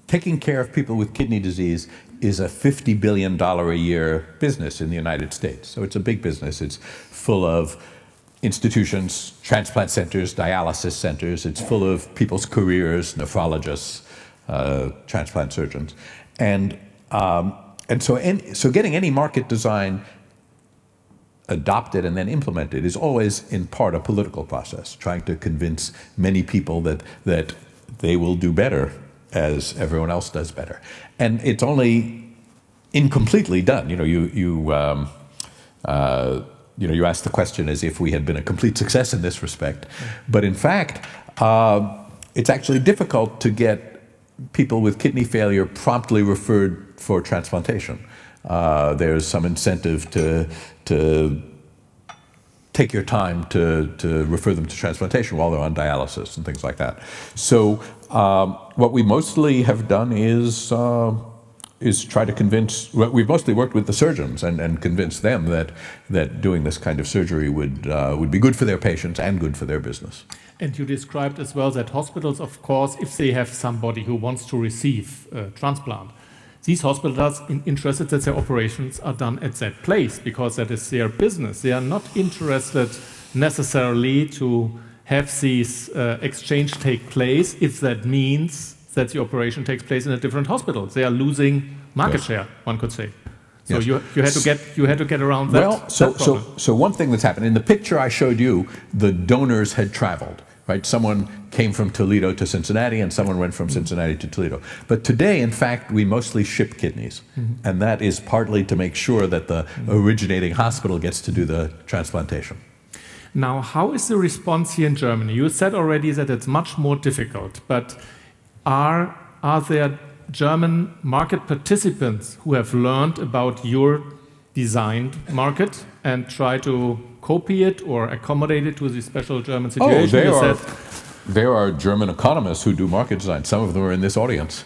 Speaker 4: taking care of people with kidney disease is a $50 billion a year business in the United States. So it's a big business. It's full of institutions, transplant centers, dialysis centers. It's full of people's careers, nephrologists, transplant surgeons. And so getting any market design adopted and then implemented is always in part a political process, trying to convince many people that they will do better as everyone else does better. And it's only incompletely done. You asked the question as if we had been a complete success in this respect. But in fact, it's actually difficult to get people with kidney failure promptly referred for transplantation. There's some incentive to take your time to refer them to transplantation while they're on dialysis and things like that. So what we mostly have done is try to convince. We've mostly worked with the surgeons and convinced them that doing this kind of surgery would be good for their patients and good for their business.
Speaker 1: And you described as well that hospitals, of course, if they have somebody who wants to receive a transplant, these hospitals are interested that their operations are done at that place because that is their business. They are not interested necessarily to have these exchange take place if that means that the operation takes place in a different hospital. They are losing market share, one could say. So yes. you had to get around that.
Speaker 4: Well, so one thing that's happened in the picture I showed you, the donors had traveled. Right? Someone came from Toledo to Cincinnati, and someone went from Cincinnati to Toledo. But today, in fact, we mostly ship kidneys, and that is partly to make sure that the originating hospital gets to do the transplantation.
Speaker 1: Now, how is the response here in Germany? You said already that it's much more difficult, but are there German market participants who have learned about your designed market and try to copy it or accommodate it to the special German situation?
Speaker 4: There are German economists who do market design. Some of them are in this audience.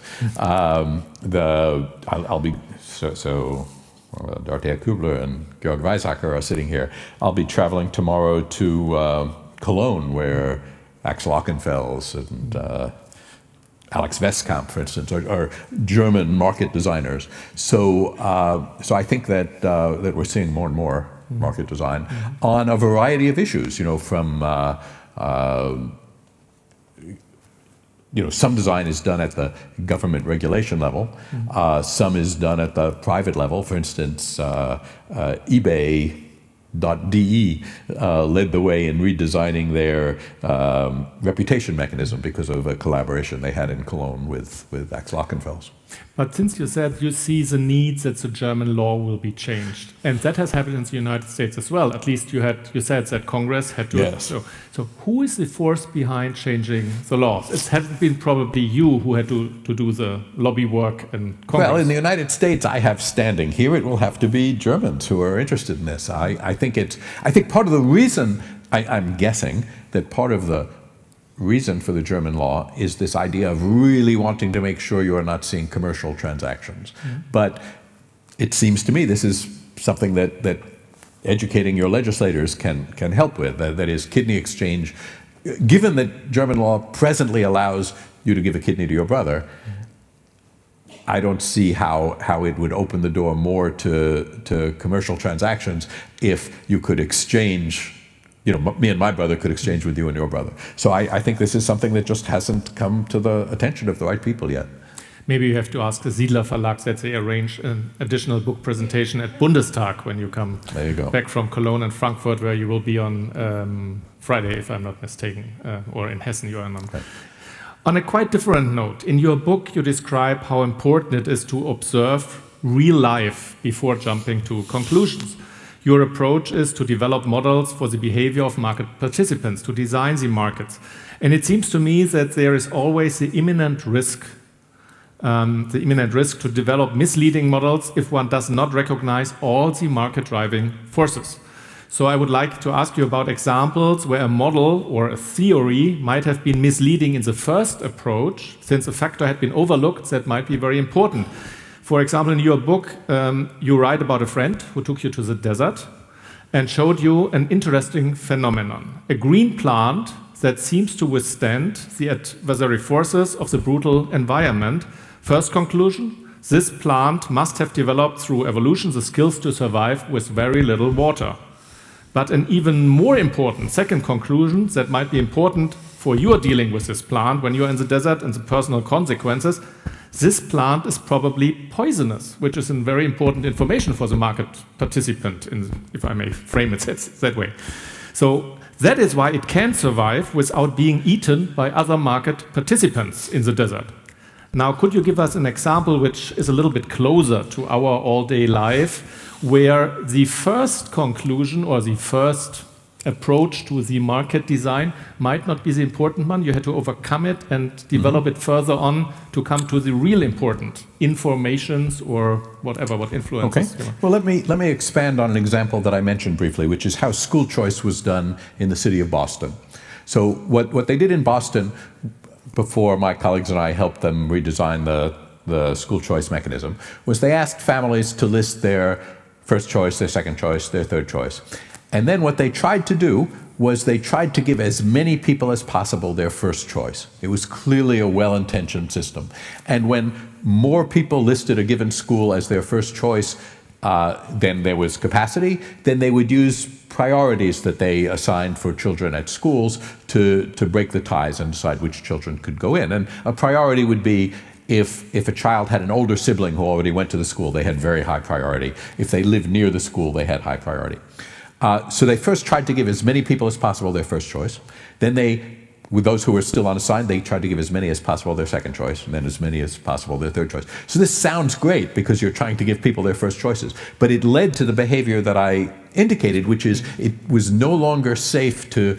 Speaker 4: Dorothea Kubler and Georg Weisacker are sitting here. I'll be traveling tomorrow to Cologne, where Axel Ockenfels and Alex Westkamp, for instance, are German market designers. So I think that we're seeing more and more market design, on a variety of issues, from some design is done at the government regulation level. Some is done at the private level. For instance, eBay.de led the way in redesigning their reputation mechanism because of a collaboration they had in Cologne with Axel Ockenfels.
Speaker 1: But since you said you see the need that the German law will be changed, and that has happened in the United States as well. At least you said that Congress had to.
Speaker 4: Yes.
Speaker 1: So who is the force behind changing the laws? It hasn't been probably you who had to do the lobby work in Congress.
Speaker 4: Well, in the United States, I have standing. Here, it will have to be Germans who are interested in this. I think part of the reason, I'm guessing that part of the reason for the German law is this idea of really wanting to make sure you are not seeing commercial transactions. But it seems to me this is something that educating your legislators can help with. That is, kidney exchange. Given that German law presently allows you to give a kidney to your brother, I don't see how it would open the door more to commercial transactions if you could exchange. Me and my brother could exchange with you and your brother. So I think this is something that just hasn't come to the attention of the right people yet.
Speaker 1: Maybe you have to ask the Siedler Verlag that they arrange an additional book presentation at Bundestag when you come back from Cologne and Frankfurt, where you will be on Friday, if I'm not mistaken, or in Hessen you are on. Okay. On a quite different note, in your book you describe how important it is to observe real life before jumping to conclusions. Your approach is to develop models for the behavior of market participants, to design the markets. And it seems to me that there is always the imminent risk to develop misleading models if one does not recognize all the market-driving forces. So I would like to ask you about examples where a model or a theory might have been misleading in the first approach, since a factor had been overlooked that might be very important. For example, in your book, you write about a friend who took you to the desert and showed you an interesting phenomenon. A green plant that seems to withstand the adversary forces of the brutal environment. First conclusion, this plant must have developed through evolution the skills to survive with very little water. But an even more important second conclusion that might be important for your dealing with this plant when you are in the desert and the personal consequences, this plant is probably poisonous, which is very important information for the market participant, if I may frame it that way. So that is why it can survive without being eaten by other market participants in the desert. Now, could you give us an example which is a little bit closer to our all-day life, where the first conclusion or the first approach to the market design might not be the important one? You had to overcome it and develop it further on to come to the real important informations or what influences.
Speaker 4: Okay. Well, let me expand on an example that I mentioned briefly, which is how school choice was done in the city of Boston. So what they did in Boston, before my colleagues and I helped them redesign the school choice mechanism, was they asked families to list their first choice, their second choice, their third choice. And then what they tried to do was they tried to give as many people as possible their first choice. It was clearly a well-intentioned system. And when more people listed a given school as their first choice, then there was capacity, then they would use priorities that they assigned for children at schools to break the ties and decide which children could go in. And a priority would be if a child had an older sibling who already went to the school, they had very high priority. If they lived near the school, they had high priority. So they first tried to give as many people as possible their first choice. Then with those who were still unassigned, they tried to give as many as possible their second choice, and then as many as possible their third choice. So this sounds great because you're trying to give people their first choices. But it led to the behavior that I indicated, which is it was no longer safe to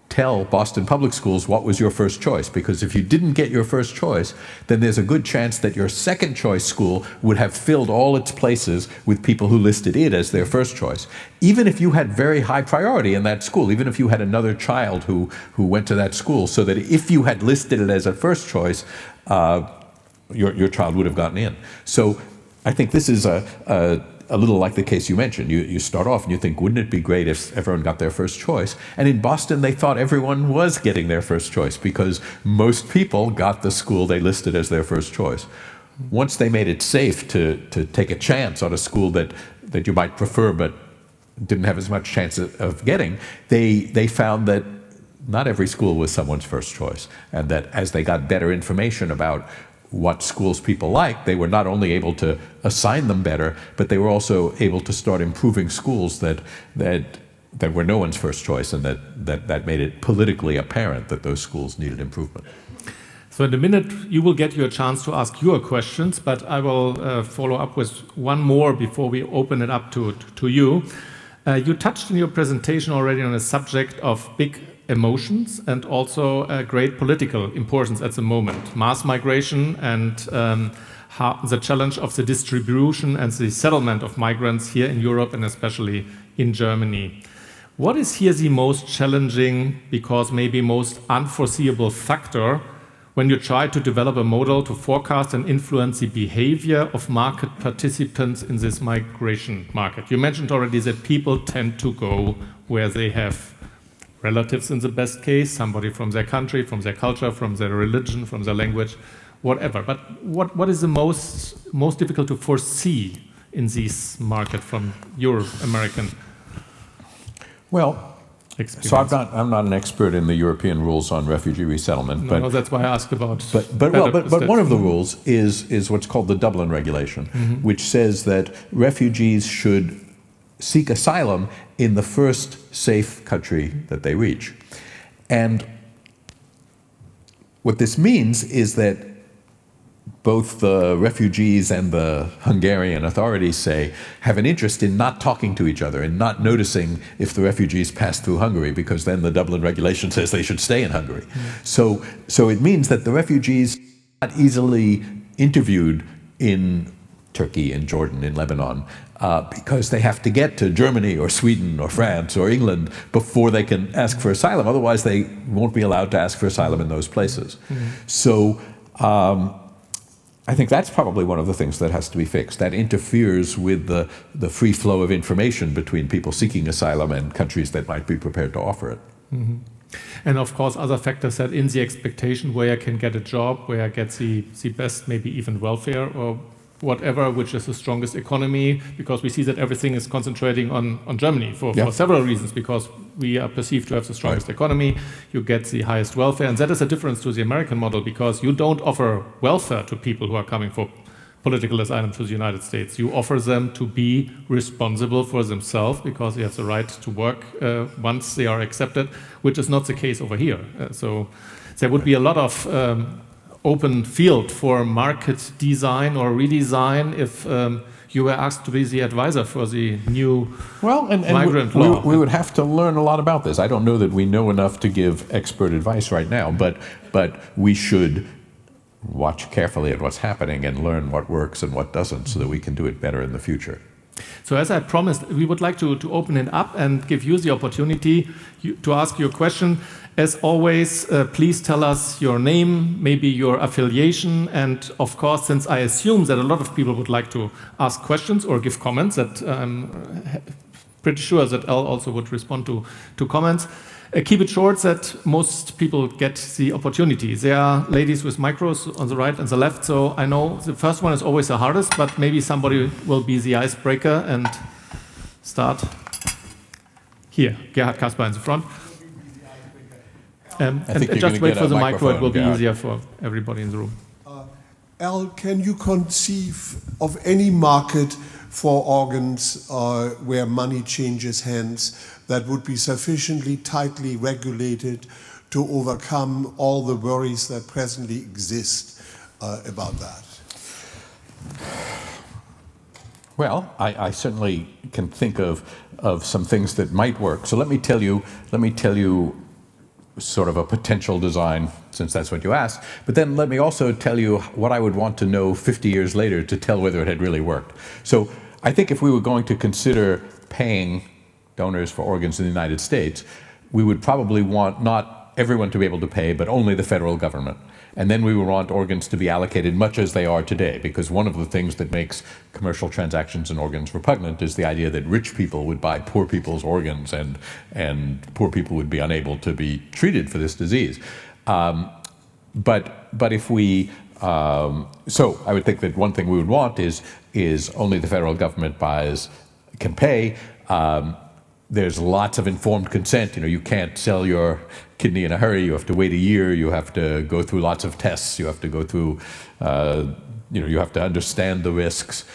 Speaker 4: tell Boston Public Schools what was your first choice, because if you didn't get your first choice, then there's a good chance that your second choice school would have filled all its places with people who listed it as their first choice. Even if you had very high priority in that school, even if you had another child who went to that school, so that if you had listed it as a first choice, your child would have gotten in. So I think this is a little like the case you mentioned. You start off and you think, wouldn't it be great if everyone got their first choice? And in Boston, they thought everyone was getting their first choice because most people got the school they listed as their first choice. Once they made it safe to take a chance on a school that you might prefer but didn't have as much chance of getting, they found that not every school was someone's first choice, and that as they got better information about what schools people liked, they were not only able to assign them better, but they were also able to start improving schools that were no one's first choice, and that made it politically apparent that those schools needed improvement.
Speaker 1: So in a minute, you will get your chance to ask your questions, but I will follow up with one more before we open it up to you. You touched in your presentation already on a subject of big emotions and also great political importance at the moment. Mass migration and the challenge of the distribution and the settlement of migrants here in Europe and especially in Germany. What is here the most challenging, because maybe most unforeseeable factor when you try to develop a model to forecast and influence the behavior of market participants in this migration market? You mentioned already that people tend to go where they have relatives in the best case, somebody from their country, from their culture, from their religion, from their language, whatever. But what is the most difficult to foresee in this market from your American experience?
Speaker 4: So I'm not an expert in the European rules on refugee resettlement.
Speaker 1: No, that's why I asked about.
Speaker 4: But one of the rules is what's called the Dublin Regulation, which says that refugees should seek asylum in the first safe country that they reach. And what this means is that both the refugees and the Hungarian authorities have an interest in not talking to each other and not noticing if the refugees pass through Hungary, because then the Dublin Regulation says they should stay in Hungary. So it means that the refugees are not easily interviewed in Turkey, in Jordan, in Lebanon, because they have to get to Germany or Sweden or France or England before they can ask for asylum. Otherwise, they won't be allowed to ask for asylum in those places. So I think that's probably one of the things that has to be fixed. That interferes with the free flow of information between people seeking asylum and countries that might be prepared to offer it.
Speaker 1: And of course, other factors that in the expectation where I can get a job, where I get the best, maybe even welfare or whatever, which is the strongest economy, because we see that everything is concentrating on Germany for several reasons, because we are perceived to have the strongest economy, you get the highest welfare, and that is a difference to the American model, because you don't offer welfare to people who are coming for political asylum to the United States. You offer them to be responsible for themselves, because they have the right to work once they are accepted, which is not the case over here. So there would be a lot of open field for market design or redesign if you were asked to be the advisor for the new migrant law.
Speaker 4: We would have to learn a lot about this. I don't know that we know enough to give expert advice right now, but we should watch carefully at what's happening and learn what works and what doesn't, so that we can do it better in the future.
Speaker 1: So as I promised, we would like to open it up and give you the opportunity to ask your question. As always, please tell us your name, maybe your affiliation, and of course, since I assume that a lot of people would like to ask questions or give comments, that I'm pretty sure that Al also would respond to comments. Keep it short, that most people get the opportunity. There are ladies with micros on the right and the left, so I know the first one is always the hardest, but maybe somebody will be the icebreaker and start here. Gerhard Kasper in the front. And just wait for the micro, it will be easier for everybody in the room.
Speaker 3: Al, can you conceive of any market for organs where money changes hands that would be sufficiently tightly regulated to overcome all the worries that presently exist about that?
Speaker 4: Well, I certainly can think of some things that might work. So let me tell you sort of a potential design, since that's what you asked. But then let me also tell you what I would want to know 50 years later to tell whether it had really worked. So I think if we were going to consider paying donors for organs in the United States, we would probably want not everyone to be able to pay, but only the federal government. And then we would want organs to be allocated much as they are today, because one of the things that makes commercial transactions in organs repugnant is the idea that rich people would buy poor people's organs, and poor people would be unable to be treated for this disease. But if we, so I would think that one thing we would want is only the federal government can pay. there's lots of informed consent. You can't sell your kidney in a hurry. You have to wait a year. You have to go through lots of tests. You have to go through, you have to understand the risks.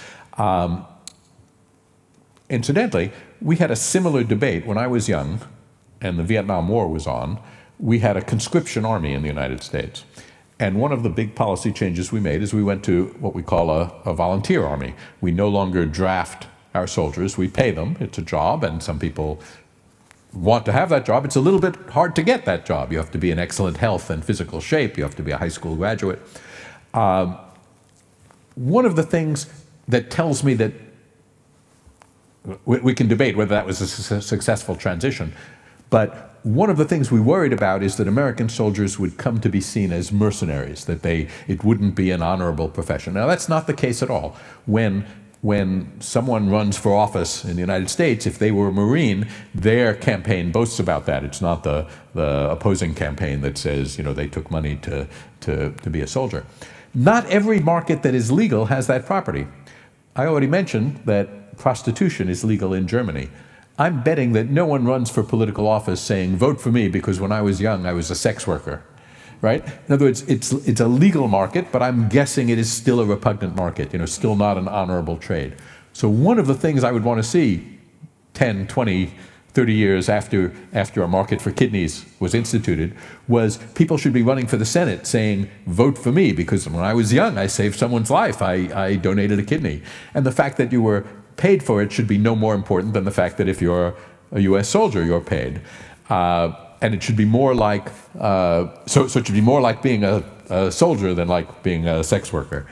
Speaker 4: Incidentally, we had a similar debate when I was young and the Vietnam War was on. We had a conscription army in the United States. And one of the big policy changes we made is we went to what we call a volunteer army. We no longer draft our soldiers, we pay them. It's a job, and some people want to have that job. It's a little bit hard to get that job. You have to be in excellent health and physical shape. You have to be a high school graduate. One of the things that tells me that we can debate whether that was a successful transition, but one of the things we worried about is that American soldiers would come to be seen as mercenaries, that it wouldn't be an honorable profession. Now, that's not the case at all. When someone runs for office in the United States, if they were a Marine, their campaign boasts about that. It's not the opposing campaign that says, they took money to be a soldier. Not every market that is legal has that property. I already mentioned that prostitution is legal in Germany. I'm betting that no one runs for political office saying, vote for me because when I was young, I was a sex worker, right? In other words, it's a legal market, but I'm guessing it is still a repugnant market, still not an honorable trade. So one of the things I would want to see 10, 20, 30 years after a market for kidneys was instituted was people should be running for the Senate saying, vote for me because when I was young, I saved someone's life. I donated a kidney. And the fact that you were paid for it should be no more important than the fact that if you're a U.S. soldier, you're paid. And it should be more like, so it should be more like being a soldier than like being a sex worker.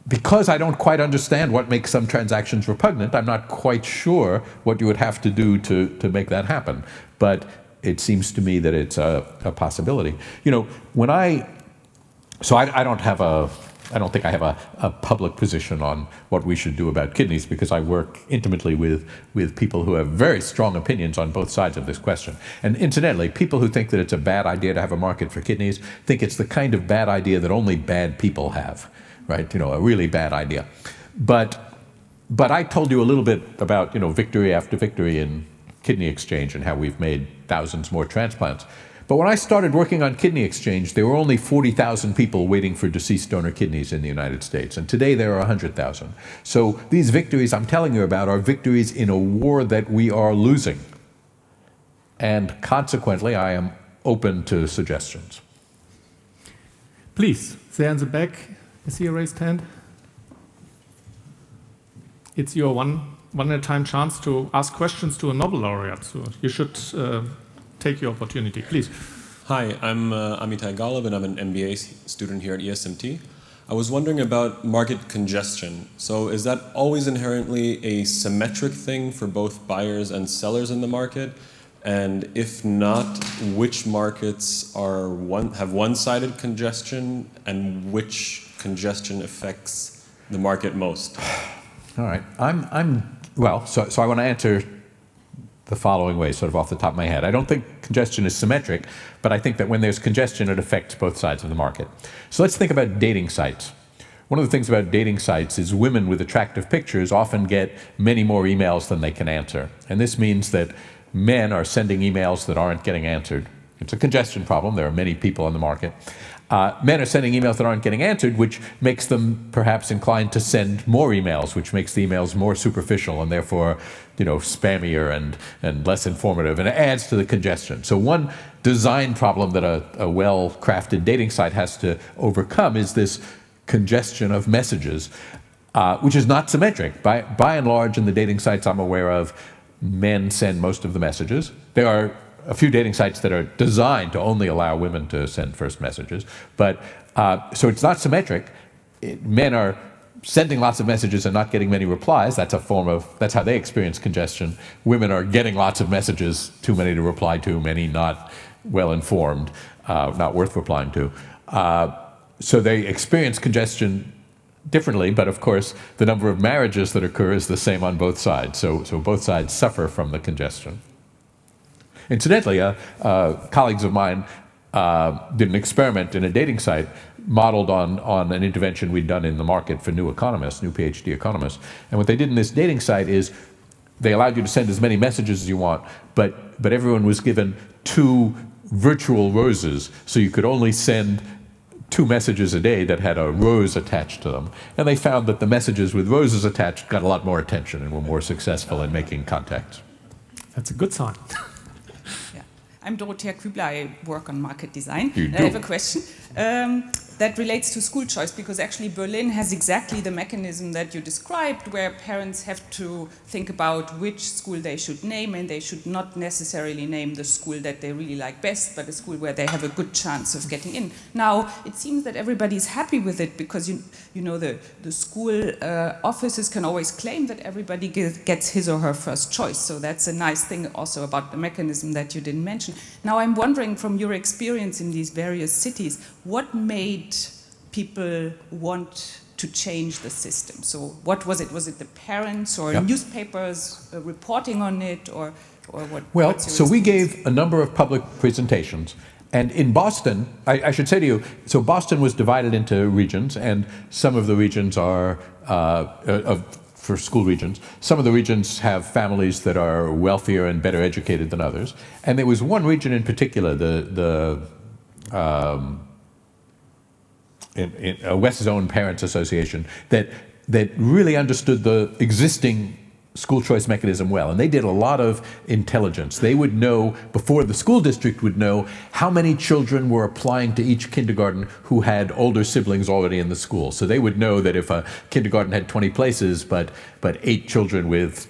Speaker 4: Because I don't quite understand what makes some transactions repugnant, I'm not quite sure what you would have to do to make that happen. But it seems to me that it's a possibility. I don't think I have a public position on what we should do about kidneys because I work intimately with people who have very strong opinions on both sides of this question. And incidentally, people who think that it's a bad idea to have a market for kidneys think it's the kind of bad idea that only bad people have, right? A really bad idea. But I told you a little bit about, victory after victory in kidney exchange and how we've made thousands more transplants. But when I started working on kidney exchange, there were only 40,000 people waiting for deceased donor kidneys in the United States. And today there are 100,000. So these victories I'm telling you about are victories in a war that we are losing. And consequently, I am open to suggestions.
Speaker 1: Please, there in the back, I see a raised hand. It's your one-at-a-time chance to ask questions to a Nobel laureate. So you should take your opportunity, please.
Speaker 5: Hi, I'm Amitai Golub, and I'm an MBA student here at ESMT. I was wondering about market congestion. So is that always inherently a symmetric thing for both buyers and sellers in the market? And if not, which markets have one-sided congestion, and which congestion affects the market most?
Speaker 4: All right. So I want to answer the following way, sort of off the top of my head. I don't think congestion is symmetric, but I think that when there's congestion, it affects both sides of the market. So let's think about dating sites. One of the things about dating sites is women with attractive pictures often get many more emails than they can answer. And this means that men are sending emails that aren't getting answered. It's a congestion problem. There are many people on the market. Men are sending emails that aren't getting answered, which makes them perhaps inclined to send more emails, which makes the emails more superficial and therefore, spammier and less informative, and it adds to the congestion. So one design problem that a well-crafted dating site has to overcome is this congestion of messages, which is not symmetric. By and large, in the dating sites I'm aware of, men send most of the messages. There are a few dating sites that are designed to only allow women to send first messages. But so it's not symmetric. Men are sending lots of messages and not getting many replies. That's how they experience congestion. Women are getting lots of messages, too many to reply to, many not well informed, not worth replying to. So they experience congestion differently, but of course the number of marriages that occur is the same on both sides. So both sides suffer from the congestion. Incidentally, colleagues of mine did an experiment in a dating site modeled on an intervention we'd done in the market for new PhD economists. And what they did in this dating site is they allowed you to send as many messages as you want, but everyone was given 2 virtual roses, so you could only send 2 messages a day that had a rose attached to them. And they found that the messages with roses attached got a lot more attention and were more successful in making contacts.
Speaker 1: That's a good sign.
Speaker 6: Yeah. I'm Dorothea Kübler. I work on market design.
Speaker 4: You do.
Speaker 6: I have a question that relates to school choice, because actually Berlin has exactly the mechanism that you described, where parents have to think about which school they should name, and they should not necessarily name the school that they really like best, but a school where they have a good chance of getting in. Now, it seems that everybody's happy with it, because you know the school offices can always claim that everybody gets his or her first choice. So that's a nice thing also about the mechanism that you didn't mention. Now, I'm wondering, from your experience in these various cities, what made people want to change the system? So what was it? Was it the parents or newspapers reporting on it, or what?
Speaker 4: Well, so we gave a number of public presentations. And in Boston, I should say to you, so Boston was divided into regions, and some of the regions are, for school regions, some of the regions have families that are wealthier and better educated than others. And there was one region in particular, the West Zone Parents Association, that really understood the existing school choice mechanism well. And they did a lot of intelligence. They would know, before the school district would know, how many children were applying to each kindergarten who had older siblings already in the school. So they would know that if a kindergarten had 20 places, but 8 children with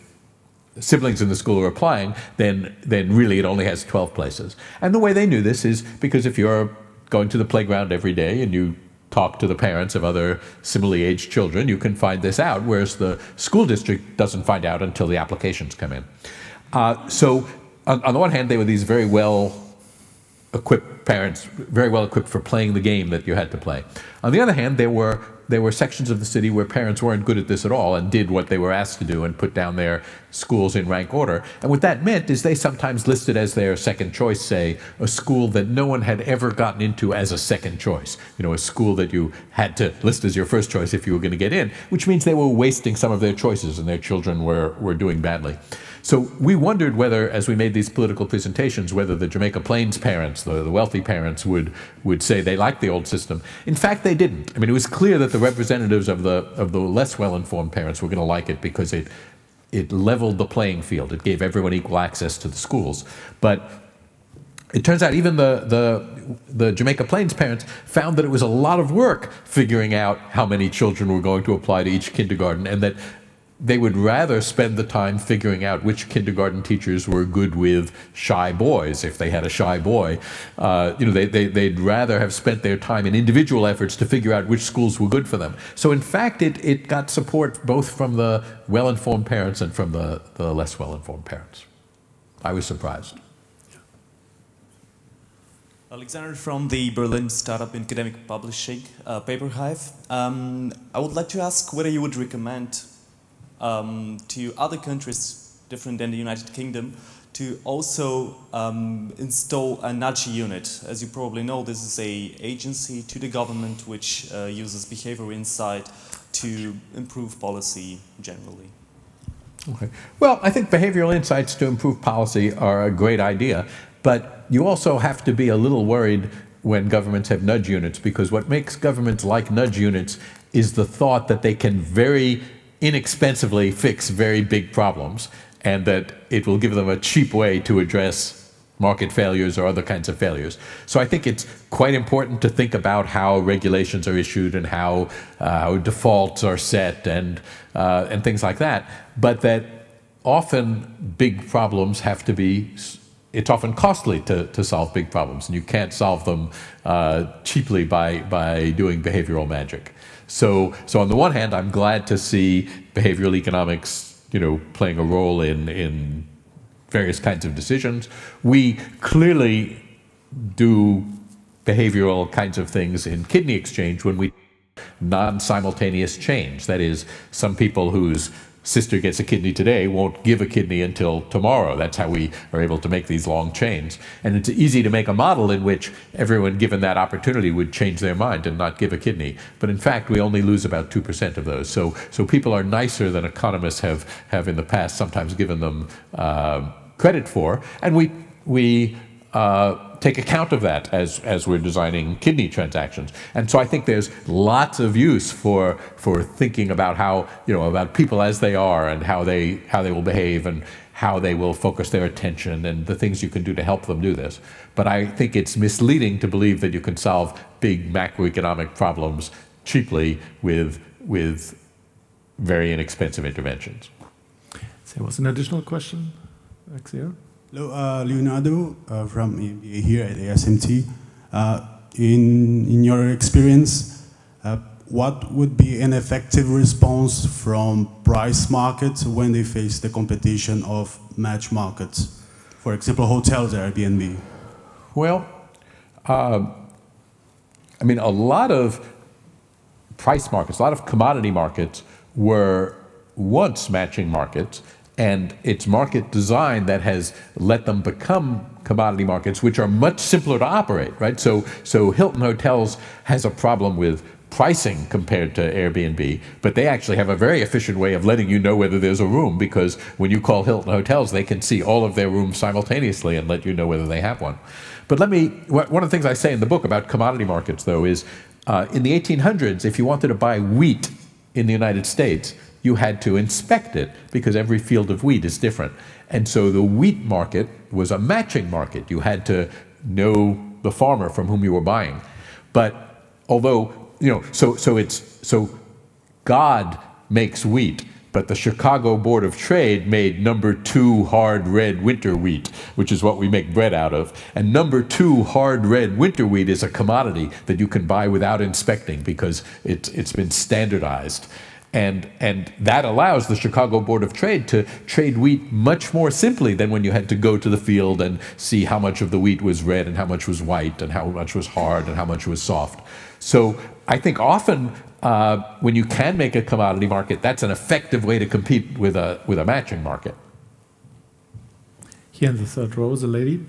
Speaker 4: siblings in the school are applying, then really it only has 12 places. And the way they knew this is because if you're going to the playground every day and you talk to the parents of other similarly aged children, you can find this out, whereas the school district doesn't find out until the applications come in. So on the one hand, they were these very well-equipped parents, very well-equipped for playing the game that you had to play. On the other hand, there were sections of the city where parents weren't good at this at all and did what they were asked to do and put down their schools in rank order. And what that meant is they sometimes listed as their second choice, say, a school that no one had ever gotten into as a second choice. You know, a school that you had to list as your first choice if you were going to get in, which means they were wasting some of their choices and their children were doing badly. So we wondered whether, as we made these political presentations, whether the Jamaica Plains parents, the wealthy parents, would say they liked the old system. In fact, they didn't. I mean, it was clear that the representatives of the less well-informed parents were going to like it because it leveled the playing field. It gave everyone equal access to the schools. But it turns out even the Jamaica Plains parents found that it was a lot of work figuring out how many children were going to apply to each kindergarten, and that they would rather spend the time figuring out which kindergarten teachers were good with shy boys, if they had a shy boy. They'd rather have spent their time in individual efforts to figure out which schools were good for them. So in fact, it got support both from the well-informed parents and from the less well-informed parents. I was surprised.
Speaker 7: Alexander from the Berlin Startup Academic Publishing, Paper Hive. I would like to ask whether you would recommend to other countries different than the United Kingdom to also install a nudge unit. As you probably know, this is an agency to the government which uses behavioral insight to improve policy generally.
Speaker 4: Okay. Well, I think behavioral insights to improve policy are a great idea, but you also have to be a little worried when governments have nudge units, because what makes governments like nudge units is the thought that they can very inexpensively fix very big problems, and that it will give them a cheap way to address market failures or other kinds of failures. So I think it's quite important to think about how regulations are issued and how defaults are set and things like that, but that often big problems have to be, it's often costly to solve big problems, and you can't solve them cheaply by doing behavioral magic. So on the one hand, I'm glad to see behavioral economics, playing a role in various kinds of decisions. We clearly do behavioral kinds of things in kidney exchange when we non-simultaneous change. That is, some people whose sister gets a kidney today, won't give a kidney until tomorrow. That's how we are able to make these long chains. And it's easy to make a model in which everyone given that opportunity would change their mind and not give a kidney. But in fact, we only lose about 2% of those. So people are nicer than economists have in the past sometimes given them credit for. And we take account of that as we're designing kidney transactions. And so I think there's lots of use for thinking about how, about people as they are and how they will behave and how they will focus their attention and the things you can do to help them do this. But I think it's misleading to believe that you can solve big macroeconomic problems cheaply with very inexpensive interventions.
Speaker 1: So there was an additional question back there.
Speaker 8: Hello, Leonardo from MBA here at ESMT. In your experience, what would be an effective response from price markets when they face the competition of match markets? For example, hotels, Airbnb.
Speaker 4: Well, a lot of price markets, a lot of commodity markets were once matching markets, and it's market design that has let them become commodity markets, which are much simpler to operate, right? So Hilton Hotels has a problem with pricing compared to Airbnb, but they actually have a very efficient way of letting you know whether there's a room, because when you call Hilton Hotels, they can see all of their rooms simultaneously and let you know whether they have one. But one of the things I say in the book about commodity markets, though, is in the 1800s, if you wanted to buy wheat in the United States, you had to inspect it because every field of wheat is different. And so the wheat market was a matching market. You had to know the farmer from whom you were buying. But although, so God makes wheat, but the Chicago Board of Trade made number 2 hard red winter wheat, which is what we make bread out of. And number 2 hard red winter wheat is a commodity that you can buy without inspecting because it's been standardized. And that allows the Chicago Board of Trade to trade wheat much more simply than when you had to go to the field and see how much of the wheat was red and how much was white and how much was hard and how much was soft. So I think often when you can make a commodity market, that's an effective way to compete with a matching market.
Speaker 1: Here in the third row is a lady.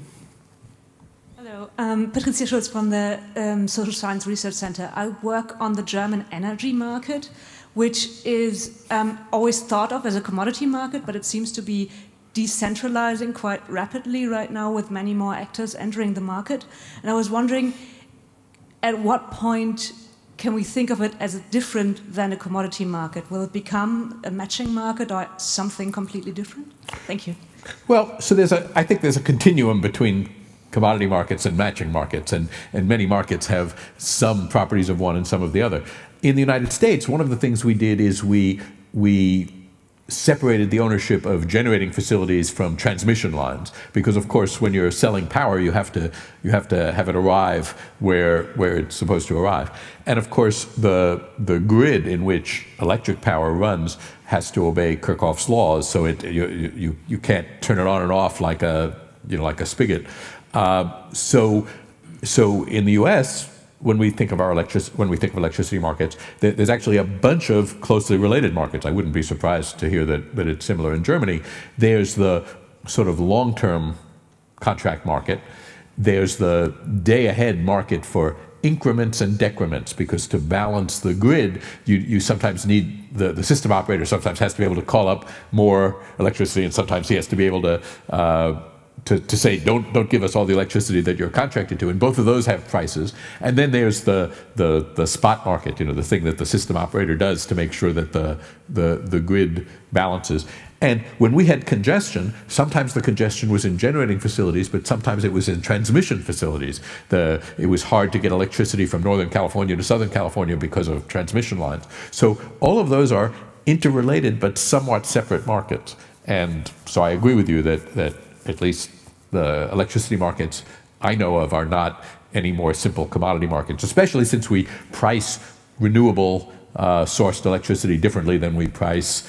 Speaker 9: Hello, Patricia Schulz from the Social Science Research Center. I work on the German energy market, which is always thought of as a commodity market, but it seems to be decentralizing quite rapidly right now with many more actors entering the market. And I was wondering, at what point can we think of it as different than a commodity market? Will it become a matching market or something completely different? Thank you.
Speaker 4: Well, so I think there's a continuum between commodity markets and matching markets, and many markets have some properties of one and some of the other. In the United States, one of the things we did is we separated the ownership of generating facilities from transmission lines, because of course when you're selling power you have to have it arrive where it's supposed to arrive. And of course the grid in which electric power runs has to obey Kirchhoff's laws, so you can't turn it on and off like a spigot. So in the US, when we think of electricity markets, there's actually a bunch of closely related markets. I wouldn't be surprised to hear that it's similar in Germany. There's the sort of long-term contract market. There's the day-ahead market for increments and decrements, because to balance the grid, you sometimes need the system operator sometimes has to be able to call up more electricity, and sometimes he has to be able to say, don't give us all the electricity that you're contracted to, and both of those have prices. And then there's the spot market, the thing that the system operator does to make sure that the grid balances. And when we had congestion, sometimes the congestion was in generating facilities, but sometimes it was in transmission facilities. It was hard to get electricity from Northern California to Southern California because of transmission lines. So all of those are interrelated but somewhat separate markets. And so I agree with you that at least the electricity markets I know of are not any more simple commodity markets, especially since we price renewable sourced electricity differently than we price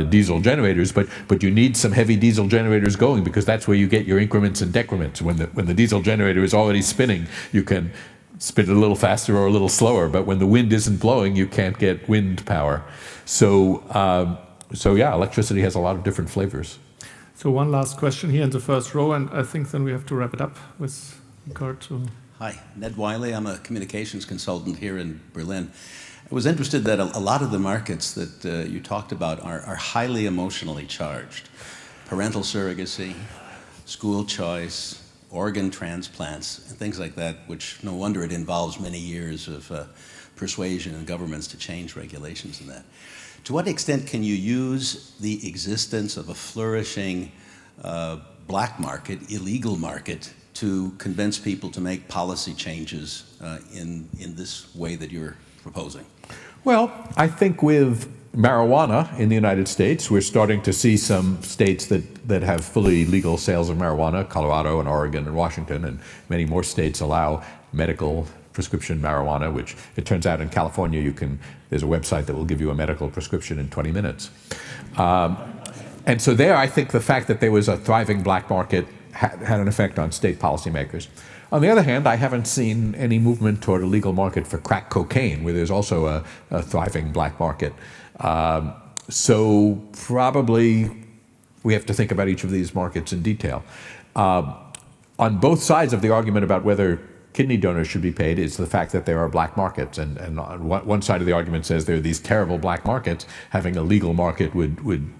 Speaker 4: diesel generators. But you need some heavy diesel generators going, because that's where you get your increments and decrements. When the diesel generator is already spinning, you can spin it a little faster or a little slower. But when the wind isn't blowing, you can't get wind power. So So yeah, electricity has a lot of different flavors.
Speaker 1: So one last question here in the first row, and I think then we have to wrap it up with regard to...
Speaker 10: Hi, Ned Wiley. I'm a communications consultant here in Berlin. I was interested that a lot of the markets that you talked about are highly emotionally charged. Parental surrogacy, school choice, organ transplants, and things like that, which no wonder it involves many years of persuasion in governments to change regulations in that. To what extent can you use the existence of a flourishing black market, illegal market, to convince people to make policy changes in this way that you're proposing?
Speaker 4: Well, I think with marijuana in the United States, we're starting to see some states that have fully legal sales of marijuana, Colorado and Oregon and Washington, and many more states allow medical prescription marijuana, which it turns out in California there's a website that will give you a medical prescription in 20 minutes. And so there, I think the fact that there was a thriving black market had an effect on state policymakers. On the other hand, I haven't seen any movement toward a legal market for crack cocaine, where there's also a thriving black market. So probably we have to think about each of these markets in detail. On both sides of the argument about whether kidney donors should be paid is the fact that there are black markets. And on one side of the argument says there are these terrible black markets. Having a legal market would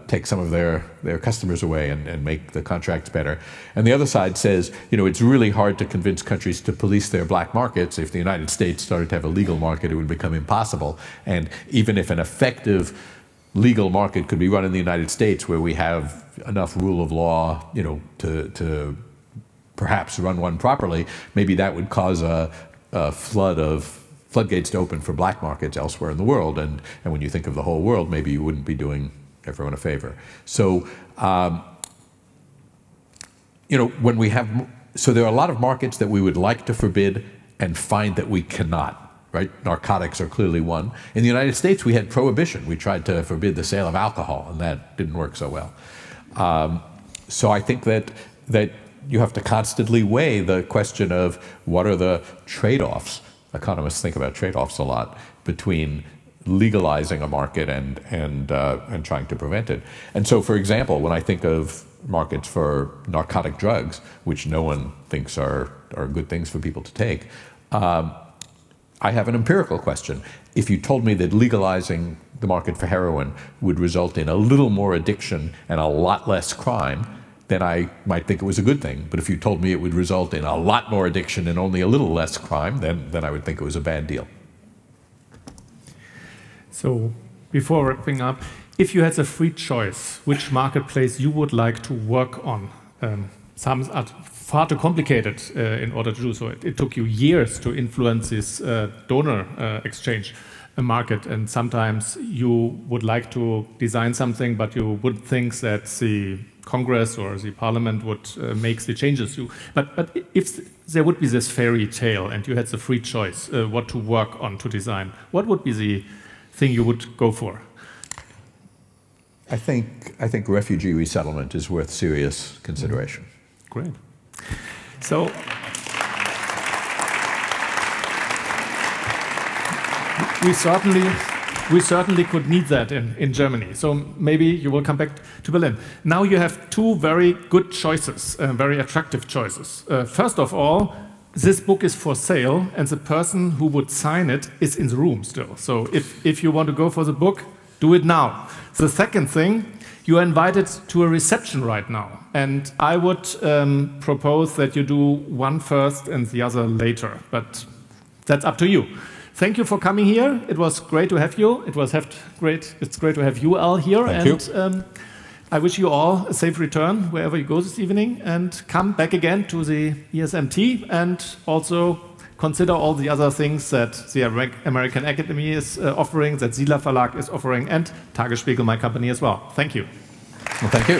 Speaker 4: take some of their customers away and make the contracts better. And the other side says, it's really hard to convince countries to police their black markets. If the United States started to have a legal market, it would become impossible. And even if an effective legal market could be run in the United States, where we have enough rule of law, to perhaps run one properly, maybe that would cause a floodgates to open for black markets elsewhere in the world. And when you think of the whole world, maybe you wouldn't be doing everyone a favor. So, when we have, so there are a lot of markets that we would like to forbid and find that we cannot, right? Narcotics are clearly one. In the United States, we had prohibition. We tried to forbid the sale of alcohol, and that didn't work so well. So I think that you have to constantly weigh the question of what are the trade-offs. Economists think about trade-offs a lot between legalizing a market and trying to prevent it. And so, for example, when I think of markets for narcotic drugs, which no one thinks are good things for people to take, I have an empirical question. If you told me that legalizing the market for heroin would result in a little more addiction and a lot less crime, then I might think it was a good thing. But if you told me it would result in a lot more addiction and only a little less crime, then I would think it was a bad deal.
Speaker 1: So, before wrapping up, if you had a free choice, which marketplace you would like to work on? Some are far too complicated in order to do so. It took you years to influence this donor exchange market, and sometimes you would like to design something, but you would think that the Congress or the Parliament would make the changes. But if there would be this fairy tale and you had the free choice what to work on to design, what would be the thing you would go for?
Speaker 4: I think refugee resettlement is worth serious consideration.
Speaker 1: Great. So we certainly could need that in Germany. So maybe you will come back to Berlin. Now you have two very good choices, very attractive choices. First of all, this book is for sale, and the person who would sign it is in the room still. So if you want to go for the book, do it now. The second thing, you are invited to a reception right now. And I would propose that you do one first and the other later. But that's up to you. Thank you for coming here. It was great to have you. It's great to have you all here.
Speaker 4: Thank you.
Speaker 1: I wish you all a safe return wherever you go this evening, and come back again to the ESMT, and also consider all the other things that the American Academy is offering, that Siedler Verlag is offering, and Tagesspiegel, my company, as well. Thank you.
Speaker 4: Well, thank you.